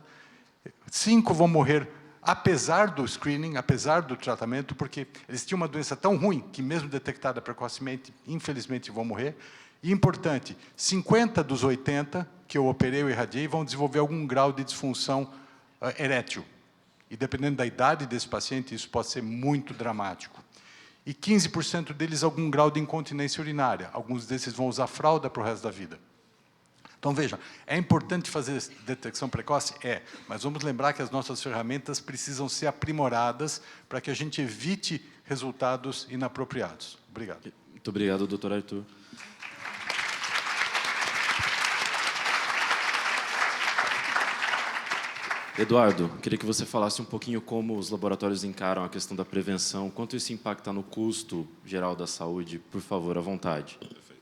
5 vão morrer apesar do screening, apesar do tratamento, porque eles tinham uma doença tão ruim que, mesmo detectada precocemente, infelizmente vão morrer. E, importante, 50 dos 80 que eu operei ou irradiei vão desenvolver algum grau de disfunção erétil. E, dependendo da idade desse paciente, isso pode ser muito dramático. E 15% deles algum grau de incontinência urinária. Alguns desses vão usar fralda para o resto da vida. Então, veja, é importante fazer detecção precoce? É, mas vamos lembrar que as nossas ferramentas precisam ser aprimoradas para que a gente evite resultados inapropriados. Obrigado. Muito obrigado, doutor Arthur. Eduardo, queria que você falasse um pouquinho como os laboratórios encaram a questão da prevenção, quanto isso impacta no custo geral da saúde, por favor, à vontade. Perfeito.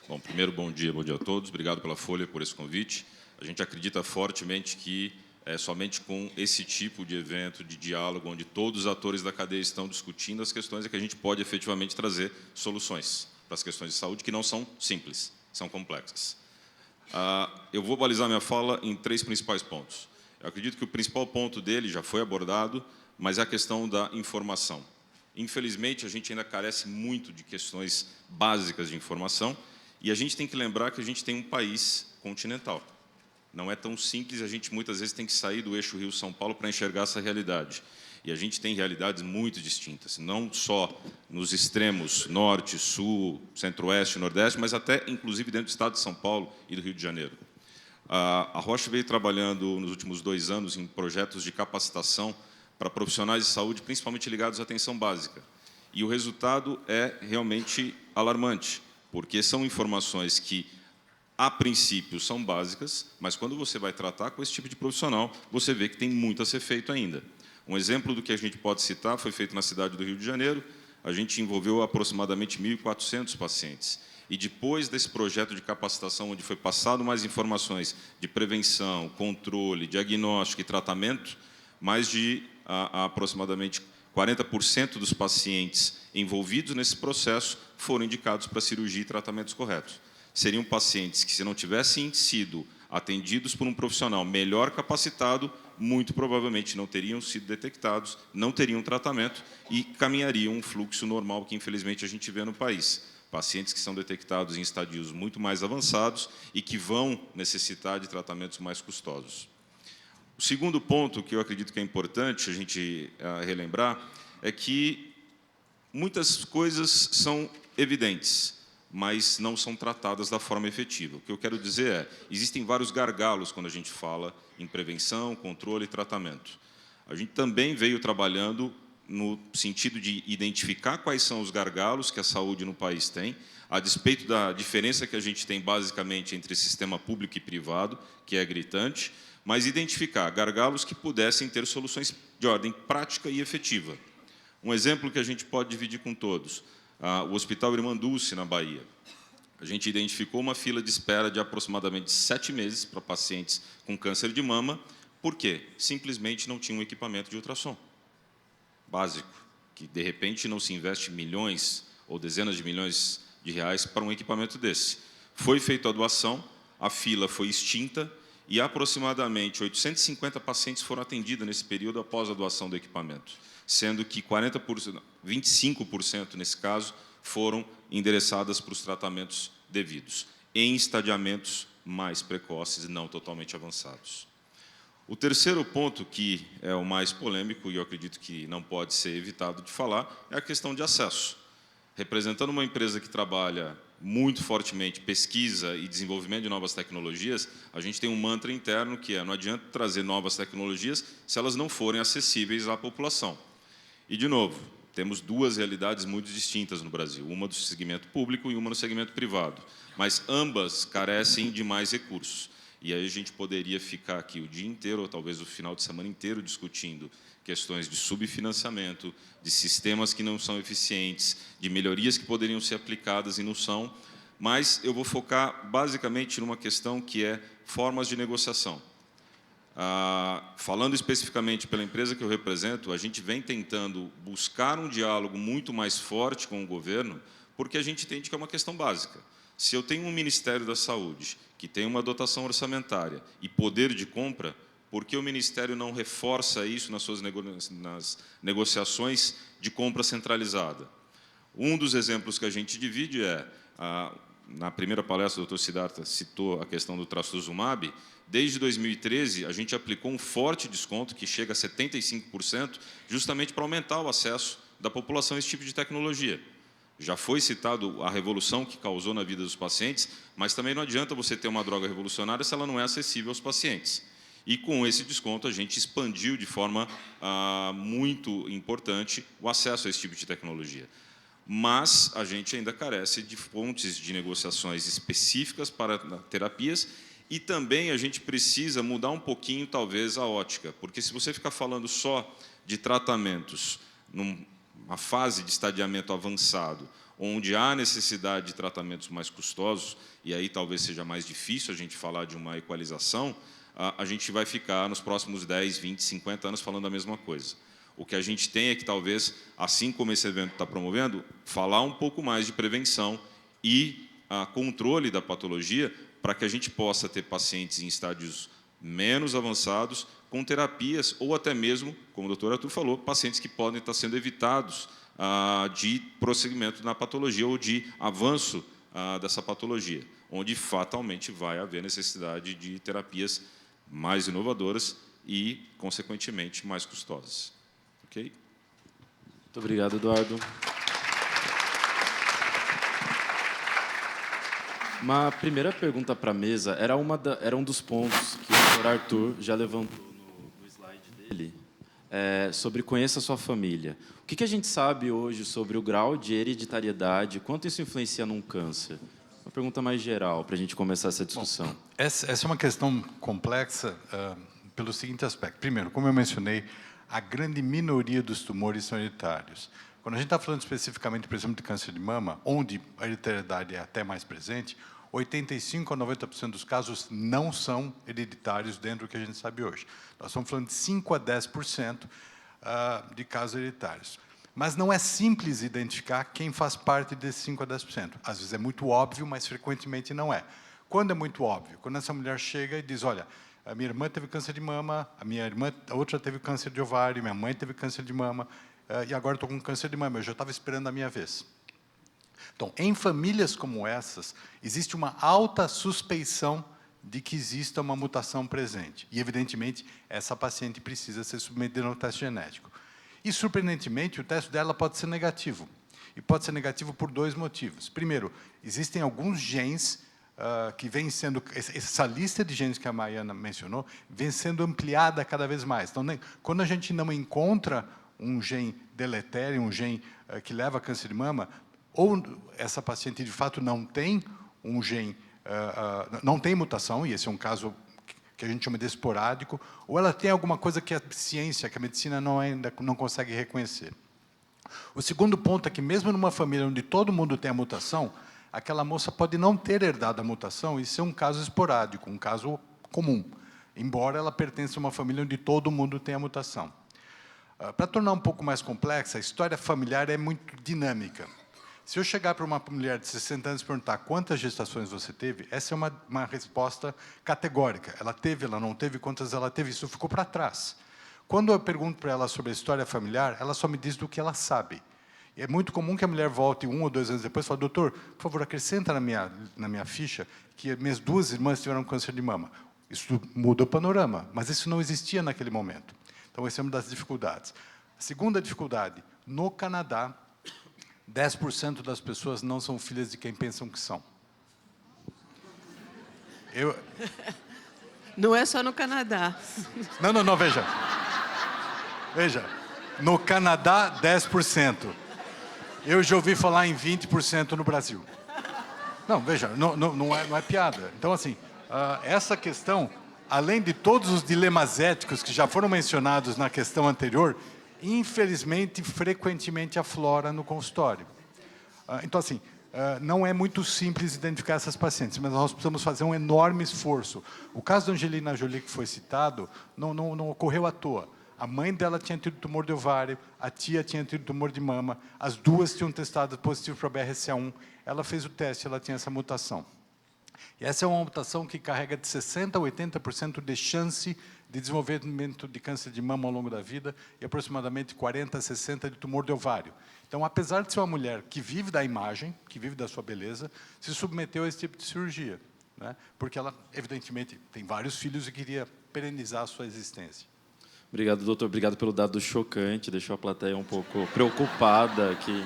Bom, primeiro, bom dia a todos. Obrigado pela Folha, por esse convite. A gente acredita fortemente que é somente com esse tipo de evento, de diálogo, onde todos os atores da cadeia estão discutindo as questões, é que a gente pode efetivamente trazer soluções para as questões de saúde, que não são simples, são complexas. Eu vou balizar minha fala em 3 principais pontos. Eu acredito que o principal ponto dele já foi abordado, mas é a questão da informação. Infelizmente, a gente ainda carece muito de questões básicas de informação, e a gente tem que lembrar que a gente tem um país continental. Não é tão simples, a gente muitas vezes tem que sair do eixo Rio-São Paulo para enxergar essa realidade. E a gente tem realidades muito distintas, não só nos extremos norte, sul, centro-oeste, nordeste, mas até, inclusive, dentro do estado de São Paulo e do Rio de Janeiro. A Roche veio trabalhando nos últimos 2 anos em projetos de capacitação para profissionais de saúde, principalmente ligados à atenção básica. E o resultado é realmente alarmante, porque são informações que, a princípio, são básicas, mas quando você vai tratar com esse tipo de profissional, você vê que tem muito a ser feito ainda. Um exemplo do que a gente pode citar foi feito na cidade do Rio de Janeiro. A gente envolveu aproximadamente 1.400 pacientes. E depois desse projeto de capacitação, onde foi passado mais informações de prevenção, controle, diagnóstico e tratamento, mais de aproximadamente 40% dos pacientes envolvidos nesse processo foram indicados para cirurgia e tratamentos corretos. Seriam pacientes que, se não tivessem sido atendidos por um profissional melhor capacitado, muito provavelmente não teriam sido detectados, não teriam tratamento e caminhariam um fluxo normal que, infelizmente, a gente vê no país. Pacientes que são detectados em estadios muito mais avançados e que vão necessitar de tratamentos mais custosos. O segundo ponto que eu acredito que é importante a gente relembrar é que muitas coisas são evidentes, mas não são tratadas da forma efetiva. O que eu quero dizer é, existem vários gargalos quando a gente fala em prevenção, controle e tratamento. A gente também veio trabalhando no sentido de identificar quais são os gargalos que a saúde no país tem, a despeito da diferença que a gente tem basicamente entre sistema público e privado, que é gritante, mas identificar gargalos que pudessem ter soluções de ordem prática e efetiva. Um exemplo que a gente pode dividir com todos, o Hospital Irmã Dulce, na Bahia. A gente identificou uma fila de espera de aproximadamente 7 meses para pacientes com câncer de mama. Por quê? Simplesmente não tinha um equipamento de ultrassom básico, que de repente não se investe milhões ou dezenas de milhões de reais para um equipamento desse. Foi feita a doação, a fila foi extinta e aproximadamente 850 pacientes foram atendidos nesse período após a doação do equipamento, sendo que 25% nesse caso foram endereçadas para os tratamentos devidos, em estadiamentos mais precoces e não totalmente avançados. O terceiro ponto, que é o mais polêmico, e eu acredito que não pode ser evitado de falar, é a questão de acesso. Representando uma empresa que trabalha muito fortemente pesquisa e desenvolvimento de novas tecnologias, a gente tem um mantra interno que é: não adianta trazer novas tecnologias se elas não forem acessíveis à população. E, de novo, temos 2 realidades muito distintas no Brasil, uma do segmento público e uma no segmento privado, mas ambas carecem de mais recursos. E aí a gente poderia ficar aqui o dia inteiro, ou talvez o final de semana inteiro, discutindo questões de subfinanciamento, de sistemas que não são eficientes, de melhorias que poderiam ser aplicadas e não são, mas eu vou focar basicamente numa questão que é formas de negociação. Falando especificamente pela empresa que eu represento, a gente vem tentando buscar um diálogo muito mais forte com o governo, porque a gente entende que é uma questão básica. Se eu tenho um Ministério da Saúde que tem uma dotação orçamentária e poder de compra, por que o Ministério não reforça isso nas suas negociações de compra centralizada? Um dos exemplos que a gente divide é, na primeira palestra, o Dr. Siddhartha citou a questão do trastuzumab. Desde 2013, a gente aplicou um forte desconto, que chega a 75%, justamente para aumentar o acesso da população a esse tipo de tecnologia. Já foi citado a revolução que causou na vida dos pacientes, mas também não adianta você ter uma droga revolucionária se ela não é acessível aos pacientes. E com esse desconto a gente expandiu de forma muito importante o acesso a esse tipo de tecnologia. Mas a gente ainda carece de fontes de negociações específicas para terapias e também a gente precisa mudar um pouquinho, talvez, a ótica, porque se você ficar falando só de tratamentos numa fase de estadiamento avançado, onde há necessidade de tratamentos mais custosos, e aí talvez seja mais difícil a gente falar de uma equalização, a gente vai ficar nos próximos 10, 20, 50 anos falando a mesma coisa. O que a gente tem é que, talvez, assim como esse evento está promovendo, falar um pouco mais de prevenção e controle da patologia, para que a gente possa ter pacientes em estádios menos avançados, com terapias, ou até mesmo, como o doutor Arthur falou, pacientes que podem estar sendo evitados de prosseguimento na patologia ou de avanço dessa patologia, onde fatalmente vai haver necessidade de terapias mais inovadoras e, consequentemente, mais custosas. Ok? Muito obrigado, Eduardo. Uma primeira pergunta para a mesa era um dos pontos que o doutor Arthur já levantou no slide dele, sobre conheça a sua família. O que a gente sabe hoje sobre o grau de hereditariedade, quanto isso influencia num câncer? Uma pergunta mais geral, para a gente começar essa discussão. Bom, essa é uma questão complexa pelo seguinte aspecto. Primeiro, como eu mencionei, a grande minoria dos tumores são hereditários. Quando a gente está falando especificamente, por exemplo, de câncer de mama, onde a hereditariedade é até mais presente, 85% a 90% dos casos não são hereditários dentro do que a gente sabe hoje. Nós estamos falando de 5% a 10% de casos hereditários. Mas não é simples identificar quem faz parte desses 5% a 10%. Às vezes é muito óbvio, mas frequentemente não é. Quando é muito óbvio? Quando essa mulher chega e diz, olha, a minha irmã teve câncer de mama, a outra teve câncer de ovário, minha mãe teve câncer de mama, e agora estou com câncer de mama, eu já estava esperando a minha vez. Então, em famílias como essas, existe uma alta suspeição de que exista uma mutação presente. E, evidentemente, essa paciente precisa ser submetida a um teste genético. E, surpreendentemente, o teste dela pode ser negativo. E pode ser negativo por 2 motivos. Primeiro, existem alguns genes que vem sendo, essa lista de genes que a Maiana mencionou, vem sendo ampliada cada vez mais. Então, quando a gente não encontra um gene deletério, um gene que leva a câncer de mama, ou essa paciente, de fato, não tem um gene, não tem mutação, e esse é um caso que a gente chama de esporádico, ou ela tem alguma coisa que a ciência, que a medicina ainda não consegue reconhecer. O segundo ponto é que, mesmo numa família onde todo mundo tem a mutação, aquela moça pode não ter herdado a mutação e ser um caso esporádico, um caso comum, embora ela pertença a uma família onde todo mundo tem a mutação. Para tornar um pouco mais complexa, a história familiar é muito dinâmica. Se eu chegar para uma mulher de 60 anos e perguntar quantas gestações você teve, essa é uma resposta categórica. Ela teve, ela não teve, quantas ela teve, isso ficou para trás. Quando eu pergunto para ela sobre a história familiar, ela só me diz do que ela sabe. E é muito comum que a mulher volte 1 ou 2 anos depois e fale, doutor, por favor, acrescenta na minha ficha que minhas 2 irmãs tiveram câncer de mama. Isso muda o panorama, mas isso não existia naquele momento. Então, essa é uma das dificuldades. A segunda dificuldade, no Canadá, 10% das pessoas não são filhas de quem pensam que são. Não é só no Canadá. Não, veja. Veja, no Canadá, 10%. Eu já ouvi falar em 20% no Brasil. Não, veja, não é piada. Então, assim, essa questão, além de todos os dilemas éticos que já foram mencionados na questão anterior, infelizmente, frequentemente aflora no consultório. Então, assim, não é muito simples identificar essas pacientes, mas nós precisamos fazer um enorme esforço. O caso da Angelina Jolie, que foi citado, não ocorreu à toa. A mãe dela tinha tido tumor de ovário, a tia tinha tido tumor de mama, as duas tinham testado positivo para BRCA1. Ela fez o teste, ela tinha essa mutação. E essa é uma mutação que carrega de 60% a 80% de chance de desenvolvimento de câncer de mama ao longo da vida e aproximadamente 40% a 60% de tumor de ovário. Então, apesar de ser uma mulher que vive da imagem, que vive da sua beleza, se submeteu a esse tipo de cirurgia, né? Porque ela, evidentemente, tem vários filhos e queria perenizar a sua existência. Obrigado, doutor. Obrigado pelo dado chocante. Deixou a plateia um pouco preocupada aqui.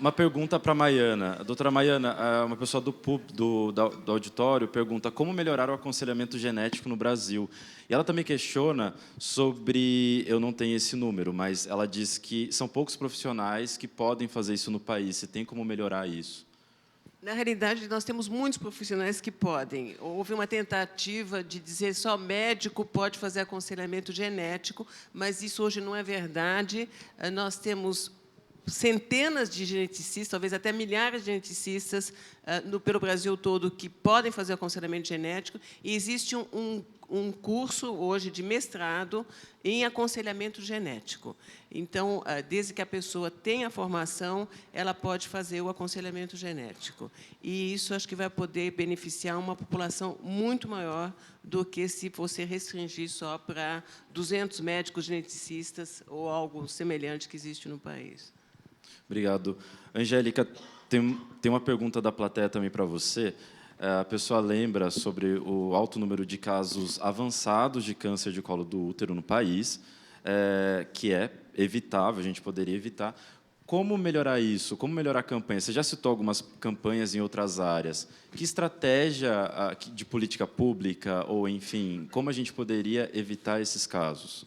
Uma pergunta para a Maiana. A doutora Maiana, uma pessoa do auditório pergunta como melhorar o aconselhamento genético no Brasil. E ela também questiona sobre, eu não tenho esse número, mas ela diz que são poucos profissionais que podem fazer isso no país. Se tem como melhorar isso? Na realidade, nós temos muitos profissionais que podem. Houve uma tentativa de dizer só médico pode fazer aconselhamento genético, mas isso hoje não é verdade. Nós temos centenas de geneticistas, talvez até milhares de geneticistas pelo Brasil todo que podem fazer aconselhamento genético, e existe um curso hoje de mestrado em aconselhamento genético. Então, desde que a pessoa tenha formação, ela pode fazer o aconselhamento genético. E isso acho que vai poder beneficiar uma população muito maior do que se você restringir só para 200 médicos geneticistas ou algo semelhante que existe no país. Obrigado. Angélica, tem uma pergunta da plateia também para você. A pessoa lembra sobre o alto número de casos avançados de câncer de colo do útero no país, que é evitável, a gente poderia evitar. Como melhorar isso? Como melhorar a campanha? Você já citou algumas campanhas em outras áreas. Que estratégia de política pública, ou, enfim, como a gente poderia evitar esses casos?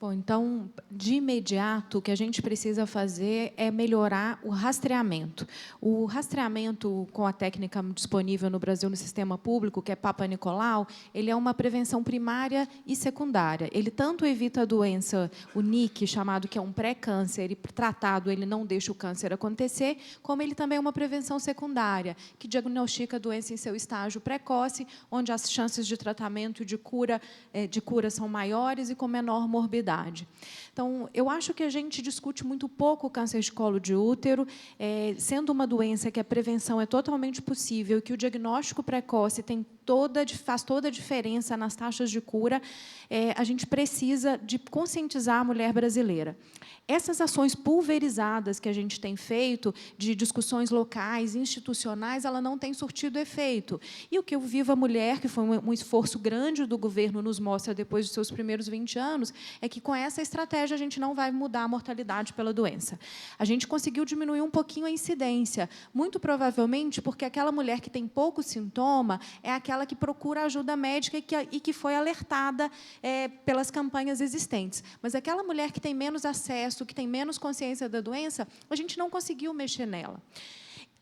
Bom, então, de imediato, o que a gente precisa fazer é melhorar o rastreamento. O rastreamento com a técnica disponível no Brasil no sistema público, que é Papa Nicolau, ele é uma prevenção primária e secundária. Ele tanto evita a doença, o NIC, chamado que é um pré-câncer, e tratado, ele não deixa o câncer acontecer, como ele também é uma prevenção secundária, que diagnostica a doença em seu estágio precoce, onde as chances de tratamento e de cura são maiores e com menor morbidade. Então, eu acho que a gente discute muito pouco o câncer de colo de útero, sendo uma doença que a prevenção é totalmente possível e que o diagnóstico precoce faz toda a diferença nas taxas de cura, a gente precisa de conscientizar a mulher brasileira. Essas ações pulverizadas que a gente tem feito, de discussões locais, institucionais, ela não tem surtido efeito. E o que o Viva Mulher, que foi um esforço grande do governo, nos mostra depois dos seus primeiros 20 anos, é que, com essa estratégia, a gente não vai mudar a mortalidade pela doença. A gente conseguiu diminuir um pouquinho a incidência, muito provavelmente porque aquela mulher que tem pouco sintoma é aquela que procura ajuda médica e que foi alertada pelas campanhas existentes. Mas aquela mulher que tem menos acesso, que tem menos consciência da doença, a gente não conseguiu mexer nela.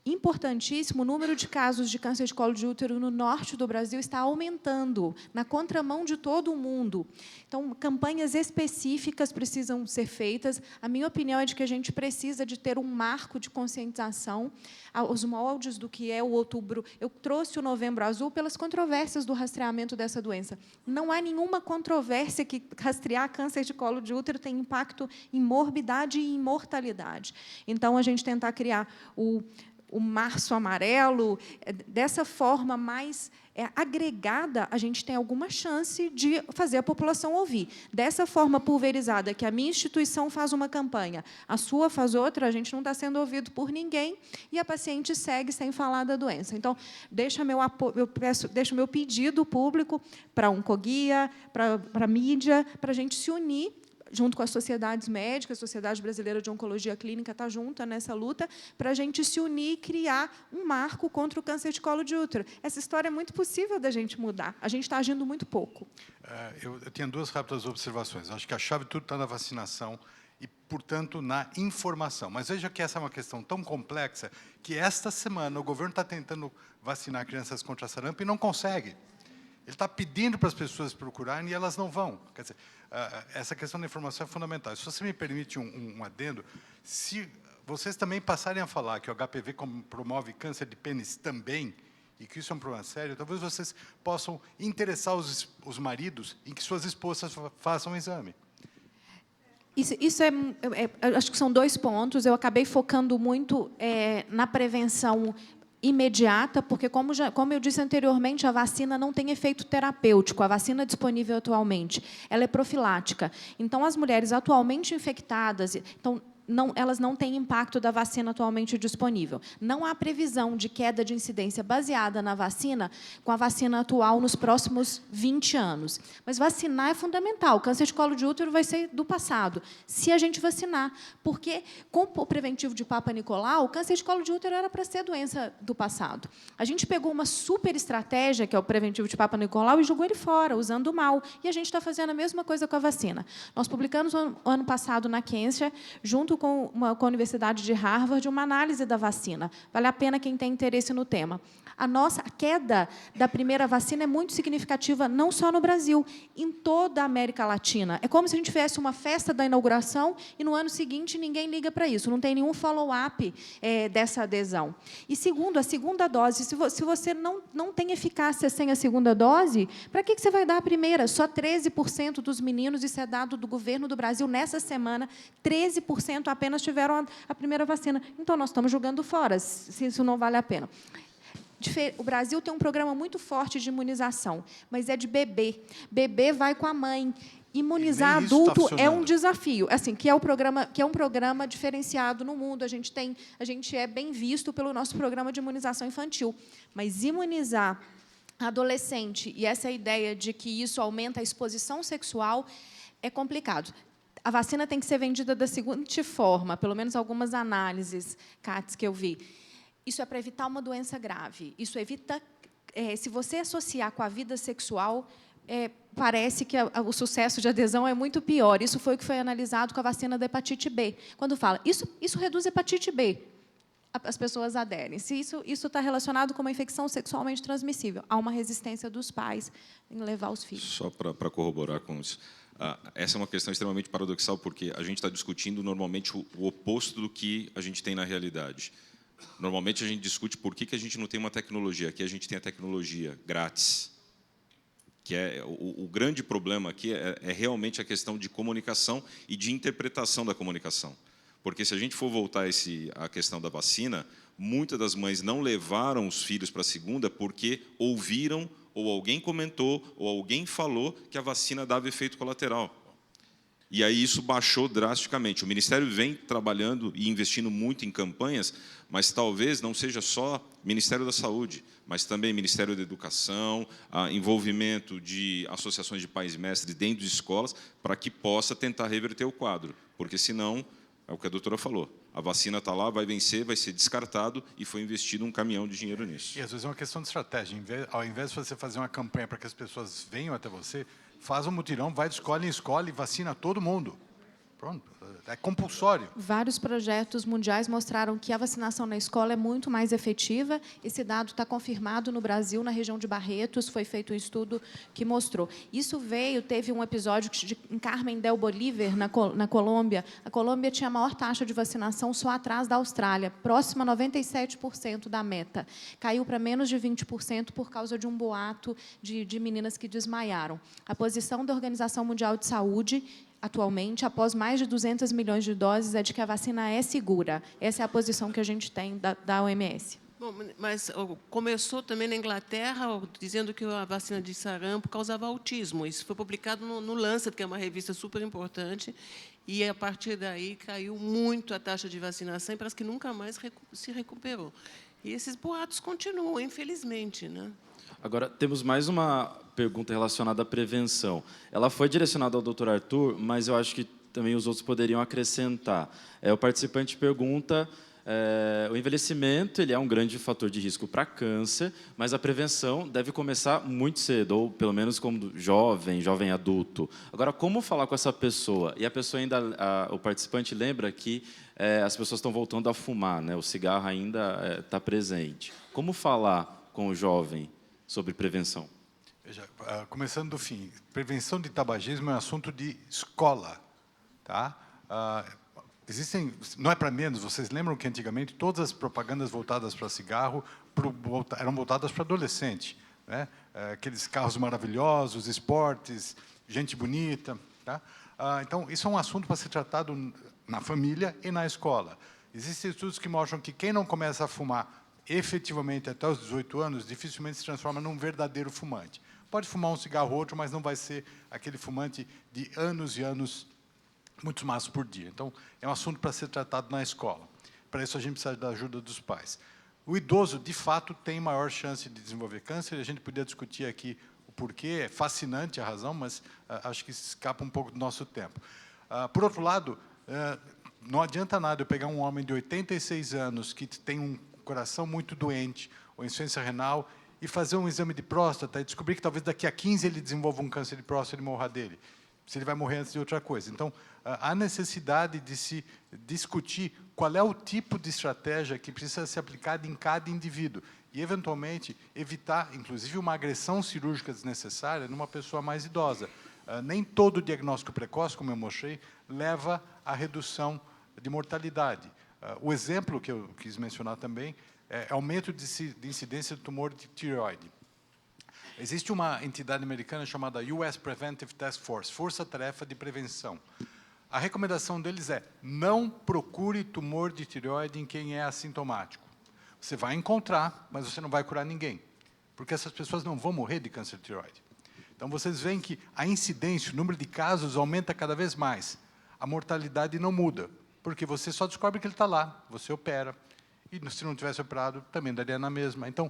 Importantíssimo, o número de casos de câncer de colo de útero no norte do Brasil está aumentando, na contramão de todo o mundo. Então, campanhas específicas precisam ser feitas. A minha opinião é de que a gente precisa de ter um marco de conscientização aos moldes do que é o outubro. Eu trouxe o Novembro Azul pelas controvérsias do rastreamento dessa doença. Não há nenhuma controvérsia que rastrear câncer de colo de útero tem impacto em morbidade e em mortalidade. Então, a gente tentar criar o Março Amarelo, dessa forma mais agregada, a gente tem alguma chance de fazer a população ouvir. Dessa forma pulverizada, que a minha instituição faz uma campanha, a sua faz outra, a gente não está sendo ouvido por ninguém e a paciente segue sem falar da doença. Então, deixo meu pedido público para a Oncoguia, para a mídia, para a gente se unir junto com as sociedades médicas, a Sociedade Brasileira de Oncologia Clínica está junta nessa luta, para a gente se unir e criar um marco contra o câncer de colo de útero. Essa história é muito possível da gente mudar. A gente está agindo muito pouco. Eu tenho duas rápidas observações. Acho que a chave de tudo está na vacinação e, portanto, na informação. Mas veja que essa é uma questão tão complexa que, esta semana, o governo está tentando vacinar crianças contra sarampo e não consegue. Ele está pedindo para as pessoas procurarem e elas não vão. Quer dizer, essa questão da informação é fundamental. Se você me permite um adendo, se vocês também passarem a falar que o HPV promove câncer de pênis também, e que isso é um problema sério, talvez vocês possam interessar os maridos em que suas esposas façam o exame. Isso acho que são dois pontos. Eu acabei focando muito na prevenção imediata, porque, como eu disse anteriormente, a vacina não tem efeito terapêutico. A vacina disponível atualmente, ela é profilática. Então, as mulheres atualmente infectadas, elas não têm impacto da vacina atualmente disponível. Não há previsão de queda de incidência baseada na vacina, com a vacina atual nos próximos 20 anos. Mas vacinar é fundamental. O câncer de colo de útero vai ser do passado, se a gente vacinar. Porque, com o preventivo de Papa Nicolau, o câncer de colo de útero era para ser doença do passado. A gente pegou uma super estratégia, que é o preventivo de Papa Nicolau, e jogou ele fora, usando mal. E a gente está fazendo a mesma coisa com a vacina. Nós publicamos, ano passado, na Kencia, junto com a Universidade de Harvard, uma análise da vacina. Vale a pena quem tem interesse no tema. A queda da primeira vacina é muito significativa, não só no Brasil, em toda a América Latina. É como se a gente tivesse uma festa da inauguração e, no ano seguinte, ninguém liga para isso, não tem nenhum follow-up dessa adesão. E, segundo, a segunda dose, se você não tem eficácia sem a segunda dose, para que você vai dar a primeira? Só 13% dos meninos, isso é dado do governo do Brasil, nessa semana, 13% apenas tiveram a primeira vacina. Então, nós estamos jogando fora, se isso não vale a pena. O Brasil tem um programa muito forte de imunização, mas é de bebê. Bebê vai com a mãe. Imunizar adulto é um desafio, assim, que é um programa diferenciado no mundo. A gente é bem visto pelo nosso programa de imunização infantil, mas imunizar adolescente e essa ideia de que isso aumenta a exposição sexual é complicado. A vacina tem que ser vendida da seguinte forma, pelo menos algumas análises, Katz, que eu vi. Isso é para evitar uma doença grave. Isso evita, se você associar com a vida sexual, parece que o sucesso de adesão é muito pior. Isso foi o que foi analisado com a vacina da hepatite B. Quando fala, isso reduz a hepatite B, as pessoas aderem. Se isso está relacionado com uma infecção sexualmente transmissível, há uma resistência dos pais em levar os filhos. Só para corroborar com isso. Essa é uma questão extremamente paradoxal, porque a gente está discutindo, normalmente, o oposto do que a gente tem na realidade. Normalmente, a gente discute por que a gente não tem uma tecnologia. Aqui, a gente tem a tecnologia grátis. Que o grande problema aqui é realmente a questão de comunicação e de interpretação da comunicação. Porque, se a gente for voltar à questão da vacina, muitas das mães não levaram os filhos para a segunda porque ouviram, ou alguém comentou, ou alguém falou que a vacina dava efeito colateral. E aí isso baixou drasticamente. O Ministério vem trabalhando e investindo muito em campanhas, mas talvez não seja só Ministério da Saúde, mas também Ministério da Educação, envolvimento de associações de pais e mestres dentro de escolas, para que possa tentar reverter o quadro. Porque, senão, é o que a doutora falou, a vacina está lá, vai vencer, vai ser descartado, e foi investido um caminhão de dinheiro nisso. E, às vezes, é uma questão de estratégia. Ao invés de você fazer uma campanha para que as pessoas venham até você, faz um mutirão, vai de escola em escola e vacina todo mundo. Pronto, é compulsório. Vários projetos mundiais mostraram que a vacinação na escola é muito mais efetiva. Esse dado está confirmado no Brasil, na região de Barretos, foi feito um estudo que mostrou. Isso teve um episódio em Carmen del Bolívar, na Colômbia. A Colômbia tinha a maior taxa de vacinação só atrás da Austrália, próxima a 97% da meta. Caiu para menos de 20% por causa de um boato de meninas que desmaiaram. A posição da Organização Mundial de Saúde, atualmente, após mais de 200 milhões de doses, é de que a vacina é segura. Essa é a posição que a gente tem da OMS. Bom, mas começou também na Inglaterra dizendo que a vacina de sarampo causava autismo. Isso foi publicado no Lancet, que é uma revista super importante, e, a partir daí, caiu muito a taxa de vacinação e parece que nunca mais se recuperou. E esses boatos continuam, infelizmente, né? Agora, temos mais uma pergunta relacionada à prevenção. Ela foi direcionada ao Dr. Arthur, mas eu acho que também os outros poderiam acrescentar. O participante pergunta, o envelhecimento ele é um grande fator de risco para câncer, mas a prevenção deve começar muito cedo, ou pelo menos como jovem adulto. Agora, como falar com essa pessoa? E a pessoa ainda, o participante lembra que as pessoas estão voltando a fumar, né? O cigarro ainda está presente. Como falar com o jovem sobre prevenção? Veja, começando do fim, prevenção de tabagismo é um assunto de escola, tá? Não é para menos, vocês lembram que antigamente todas as propagandas voltadas para cigarro eram voltadas para adolescente, né? Aqueles carros maravilhosos, esportes, gente bonita, tá? Então, isso é um assunto para ser tratado na família e na escola. Existem estudos que mostram que quem não começa a fumar efetivamente até os 18 anos, dificilmente se transforma num verdadeiro fumante. Pode fumar um cigarro ou outro, mas não vai ser aquele fumante de anos e anos, muitos maços por dia. Então, é um assunto para ser tratado na escola. Para isso, a gente precisa da ajuda dos pais. O idoso, de fato, tem maior chance de desenvolver câncer. A gente poderia discutir aqui o porquê, é fascinante a razão, mas acho que escapa um pouco do nosso tempo. Por outro lado, não adianta nada eu pegar um homem de 86 anos que tem um coração muito doente, ou insuficiência renal, e fazer um exame de próstata e descobrir que talvez daqui a 15 ele desenvolva um câncer de próstata e morra dele. Se ele vai morrer antes de outra coisa. Então, há necessidade de se discutir qual é o tipo de estratégia que precisa ser aplicada em cada indivíduo e, eventualmente, evitar, inclusive, uma agressão cirúrgica desnecessária numa pessoa mais idosa. Nem todo diagnóstico precoce, como eu mostrei, leva à redução de mortalidade. O exemplo que eu quis mencionar também é aumento de incidência de tumor de tireoide. Existe uma entidade americana chamada US Preventive Task Force, Força-Tarefa de Prevenção. A recomendação deles é: não procure tumor de tireoide em quem é assintomático. Você vai encontrar, mas você não vai curar ninguém, porque essas pessoas não vão morrer de câncer de tireoide. Então, vocês veem que a incidência, o número de casos aumenta cada vez mais. A mortalidade não muda, porque você só descobre que ele está lá, você opera, e se não tivesse operado, também daria na mesma. Então,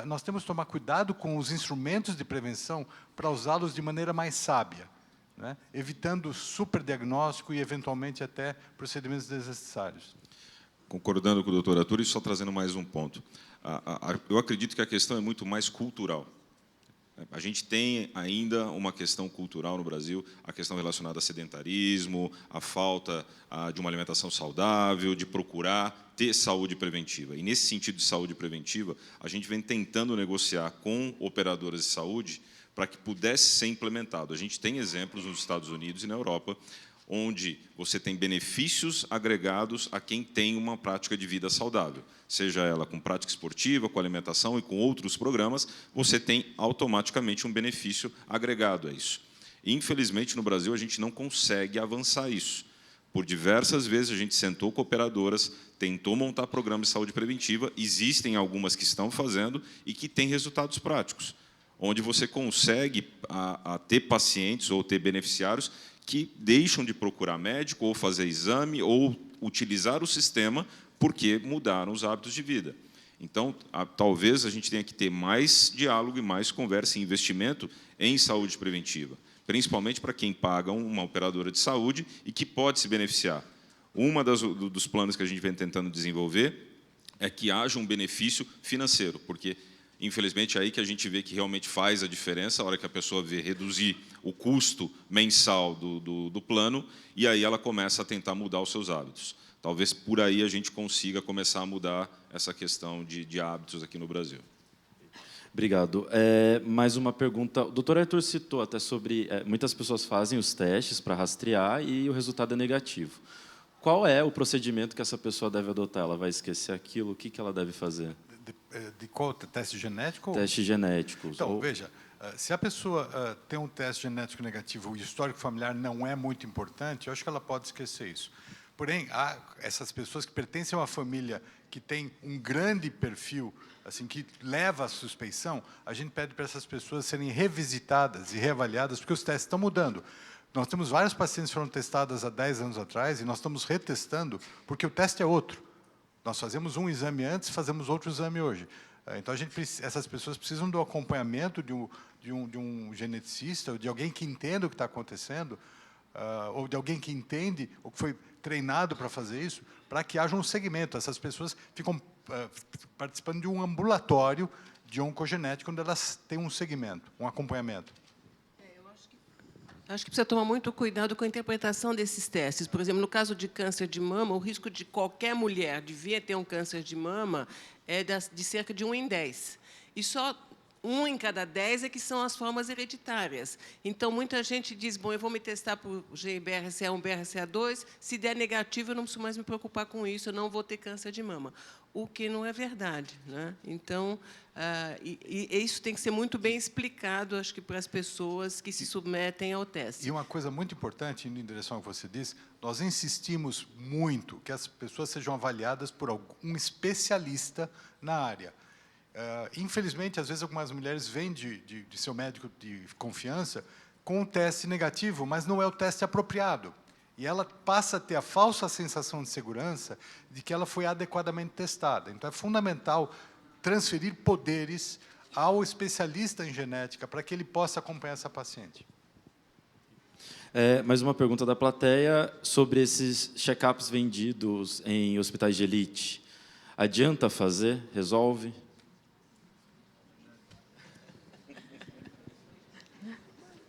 nós temos que tomar cuidado com os instrumentos de prevenção para usá-los de maneira mais sábia, né? Evitando superdiagnóstico e, eventualmente, até procedimentos desnecessários. Concordando com o doutor Arthur, e só trazendo mais um ponto. Eu acredito que a questão é muito mais cultural. A gente tem ainda uma questão cultural no Brasil, a questão relacionada a sedentarismo, a falta de uma alimentação saudável, de procurar ter saúde preventiva. E, nesse sentido de saúde preventiva, a gente vem tentando negociar com operadoras de saúde para que pudesse ser implementado. A gente tem exemplos nos Estados Unidos e na Europa, onde você tem benefícios agregados a quem tem uma prática de vida saudável. Seja ela com prática esportiva, com alimentação e com outros programas, você tem automaticamente um benefício agregado a isso. Infelizmente, no Brasil, a gente não consegue avançar isso. Por diversas vezes, a gente sentou com operadoras, tentou montar programas de saúde preventiva, existem algumas que estão fazendo e que têm resultados práticos, onde você consegue ter pacientes ou ter beneficiários que deixam de procurar médico ou fazer exame ou utilizar o sistema porque mudaram os hábitos de vida. Então, talvez a gente tenha que ter mais diálogo e mais conversa e investimento em saúde preventiva, principalmente para quem paga uma operadora de saúde e que pode se beneficiar. Dos planos que a gente vem tentando desenvolver é que haja um benefício financeiro, porque, infelizmente, é aí que a gente vê que realmente faz a diferença, a hora que a pessoa vê reduzir o custo mensal do plano, e aí ela começa a tentar mudar os seus hábitos. Talvez por aí a gente consiga começar a mudar essa questão de hábitos aqui no Brasil. Obrigado. Mais uma pergunta. O doutor Arthur citou até sobre... muitas pessoas fazem os testes para rastrear e o resultado é negativo. Qual é o procedimento que essa pessoa deve adotar? Ela vai esquecer aquilo? O que ela deve fazer? De qual? Teste genético? Teste genético. Então, veja, se a pessoa tem um teste genético negativo e o histórico familiar não é muito importante, eu acho que ela pode esquecer isso. Porém, há essas pessoas que pertencem a uma família que tem um grande perfil, assim, que leva à suspeição, a gente pede para essas pessoas serem revisitadas e reavaliadas, porque os testes estão mudando. Nós temos vários pacientes que foram testados há 10 anos atrás e nós estamos retestando porque o teste é outro. Nós fazemos um exame antes, fazemos outro exame hoje. Então, essas pessoas precisam do acompanhamento de um geneticista, ou de alguém que entenda o que está acontecendo, ou de alguém que entende, ou que foi treinado para fazer isso, para que haja um segmento. Essas pessoas ficam participando de um ambulatório de oncogenética, onde elas têm um segmento, um acompanhamento. Acho que precisa tomar muito cuidado com a interpretação desses testes. Por exemplo, no caso de câncer de mama, o risco de qualquer mulher de vir a ter um câncer de mama é de cerca de 1 em 10. E só 1 em cada 10 é que são as formas hereditárias. Então, muita gente diz, bom, eu vou me testar por BRCA1, BRCA2, se der negativo, eu não preciso mais me preocupar com isso, eu não vou ter câncer de mama. O que não é verdade, né? Então, isso tem que ser muito bem explicado, acho que, para as pessoas que se submetem ao teste. E uma coisa muito importante, indo em direção ao que você disse, nós insistimos muito que as pessoas sejam avaliadas por um especialista na área. Infelizmente, às vezes, algumas mulheres vêm de seu médico de confiança com um teste negativo, mas não é o teste apropriado. E ela passa a ter a falsa sensação de segurança de que ela foi adequadamente testada. Então, é fundamental transferir poderes ao especialista em genética para que ele possa acompanhar essa paciente. Mais uma pergunta da plateia sobre esses check-ups vendidos em hospitais de elite. Adianta fazer? Resolve?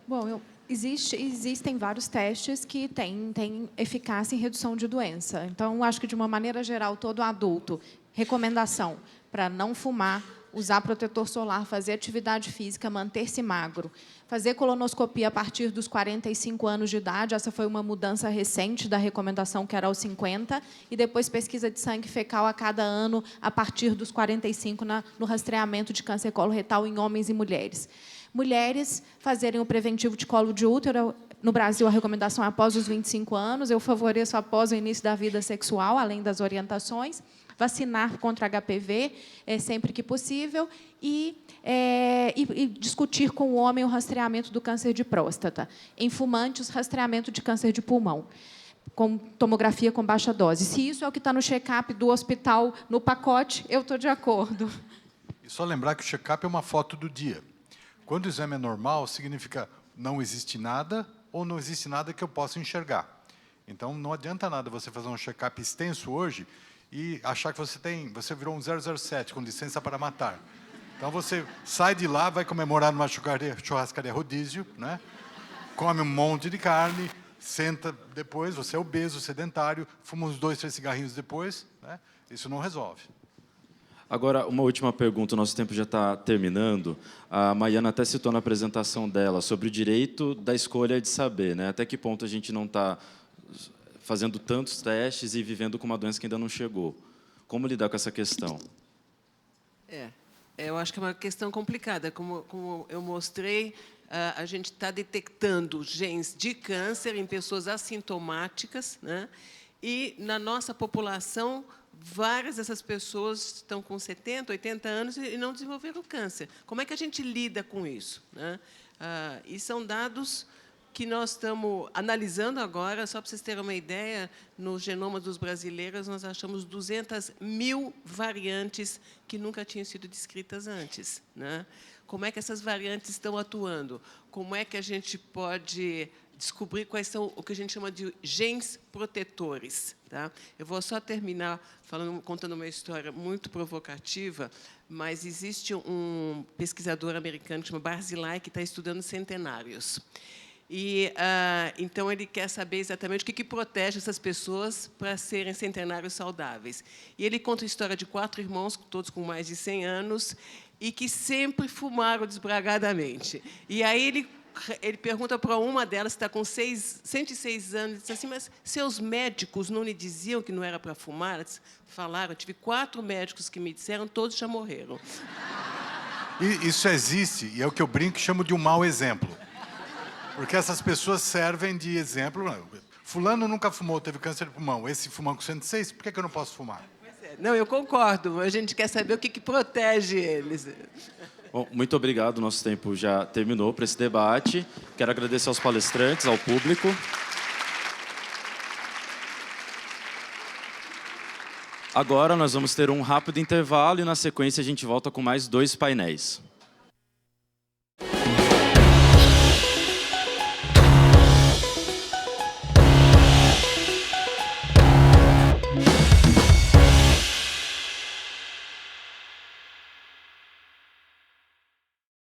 Bom, Existem vários testes que têm eficácia em redução de doença. Então, acho que, de uma maneira geral, todo adulto, recomendação para não fumar, usar protetor solar, fazer atividade física, manter-se magro, fazer colonoscopia a partir dos 45 anos de idade, essa foi uma mudança recente da recomendação, que era aos 50, e depois pesquisa de sangue fecal a cada ano, a partir dos 45, no rastreamento de câncer coloretal em homens e mulheres. Mulheres fazerem o preventivo de colo de útero. No Brasil, a recomendação é após os 25 anos. Eu favoreço após o início da vida sexual, além das orientações. Vacinar contra HPV sempre que possível e discutir com o homem o rastreamento do câncer de próstata. Em fumantes, rastreamento de câncer de pulmão, com tomografia com baixa dose. Se isso é o que está no check-up do hospital, no pacote, eu estou de acordo. E só lembrar que o check-up é uma foto do dia. Quando o exame é normal, significa não existe nada ou não existe nada que eu possa enxergar. Então, não adianta nada você fazer um check-up extenso hoje e achar que você virou um 007, com licença para matar. Então, você sai de lá, vai comemorar numa churrascaria rodízio, né? Come um monte de carne, senta depois, você é obeso, sedentário, fuma uns 2, 3 cigarrinhos depois, né? Isso não resolve. Agora, uma última pergunta, o nosso tempo já está terminando. A Maiana até citou na apresentação dela sobre o direito da escolha de saber, né? Até que ponto a gente não está fazendo tantos testes e vivendo com uma doença que ainda não chegou. Como lidar com essa questão? Eu acho que é uma questão complicada. Como eu mostrei, a gente está detectando genes de câncer em pessoas assintomáticas, né? E, na nossa população, várias dessas pessoas estão com 70, 80 anos e não desenvolveram câncer. Como é que a gente lida com isso, né? E são dados que nós estamos analisando agora. Só para vocês terem uma ideia, no genoma dos brasileiros, nós achamos 200 mil variantes que nunca tinham sido descritas antes, né? Como é que essas variantes estão atuando? Como é que a gente pode descobrir quais são o que a gente chama de genes protetores, tá? Eu vou só terminar contando uma história muito provocativa, mas existe um pesquisador americano que chama Barzilai, que está estudando centenários. E, então, ele quer saber exatamente o que protege essas pessoas para serem centenários saudáveis. E ele conta a história de 4 irmãos, todos com mais de 100 anos, e que sempre fumaram desbragadamente. E aí ele pergunta para uma delas, que está com 106 anos, e diz assim: mas seus médicos não lhe diziam que não era para fumar? Eles falaram: eu tive 4 médicos que me disseram, todos já morreram. E isso existe, e é o que eu brinco e chamo de um mau exemplo. Porque essas pessoas servem de exemplo. Fulano nunca fumou, teve câncer de pulmão. Esse fumou com 106, por que eu não posso fumar? Não, eu concordo. A gente quer saber o que protege eles. Bom, muito obrigado. Nosso tempo já terminou para esse debate. Quero agradecer aos palestrantes, ao público. Agora nós vamos ter um rápido intervalo e, na sequência, a gente volta com mais 2 painéis.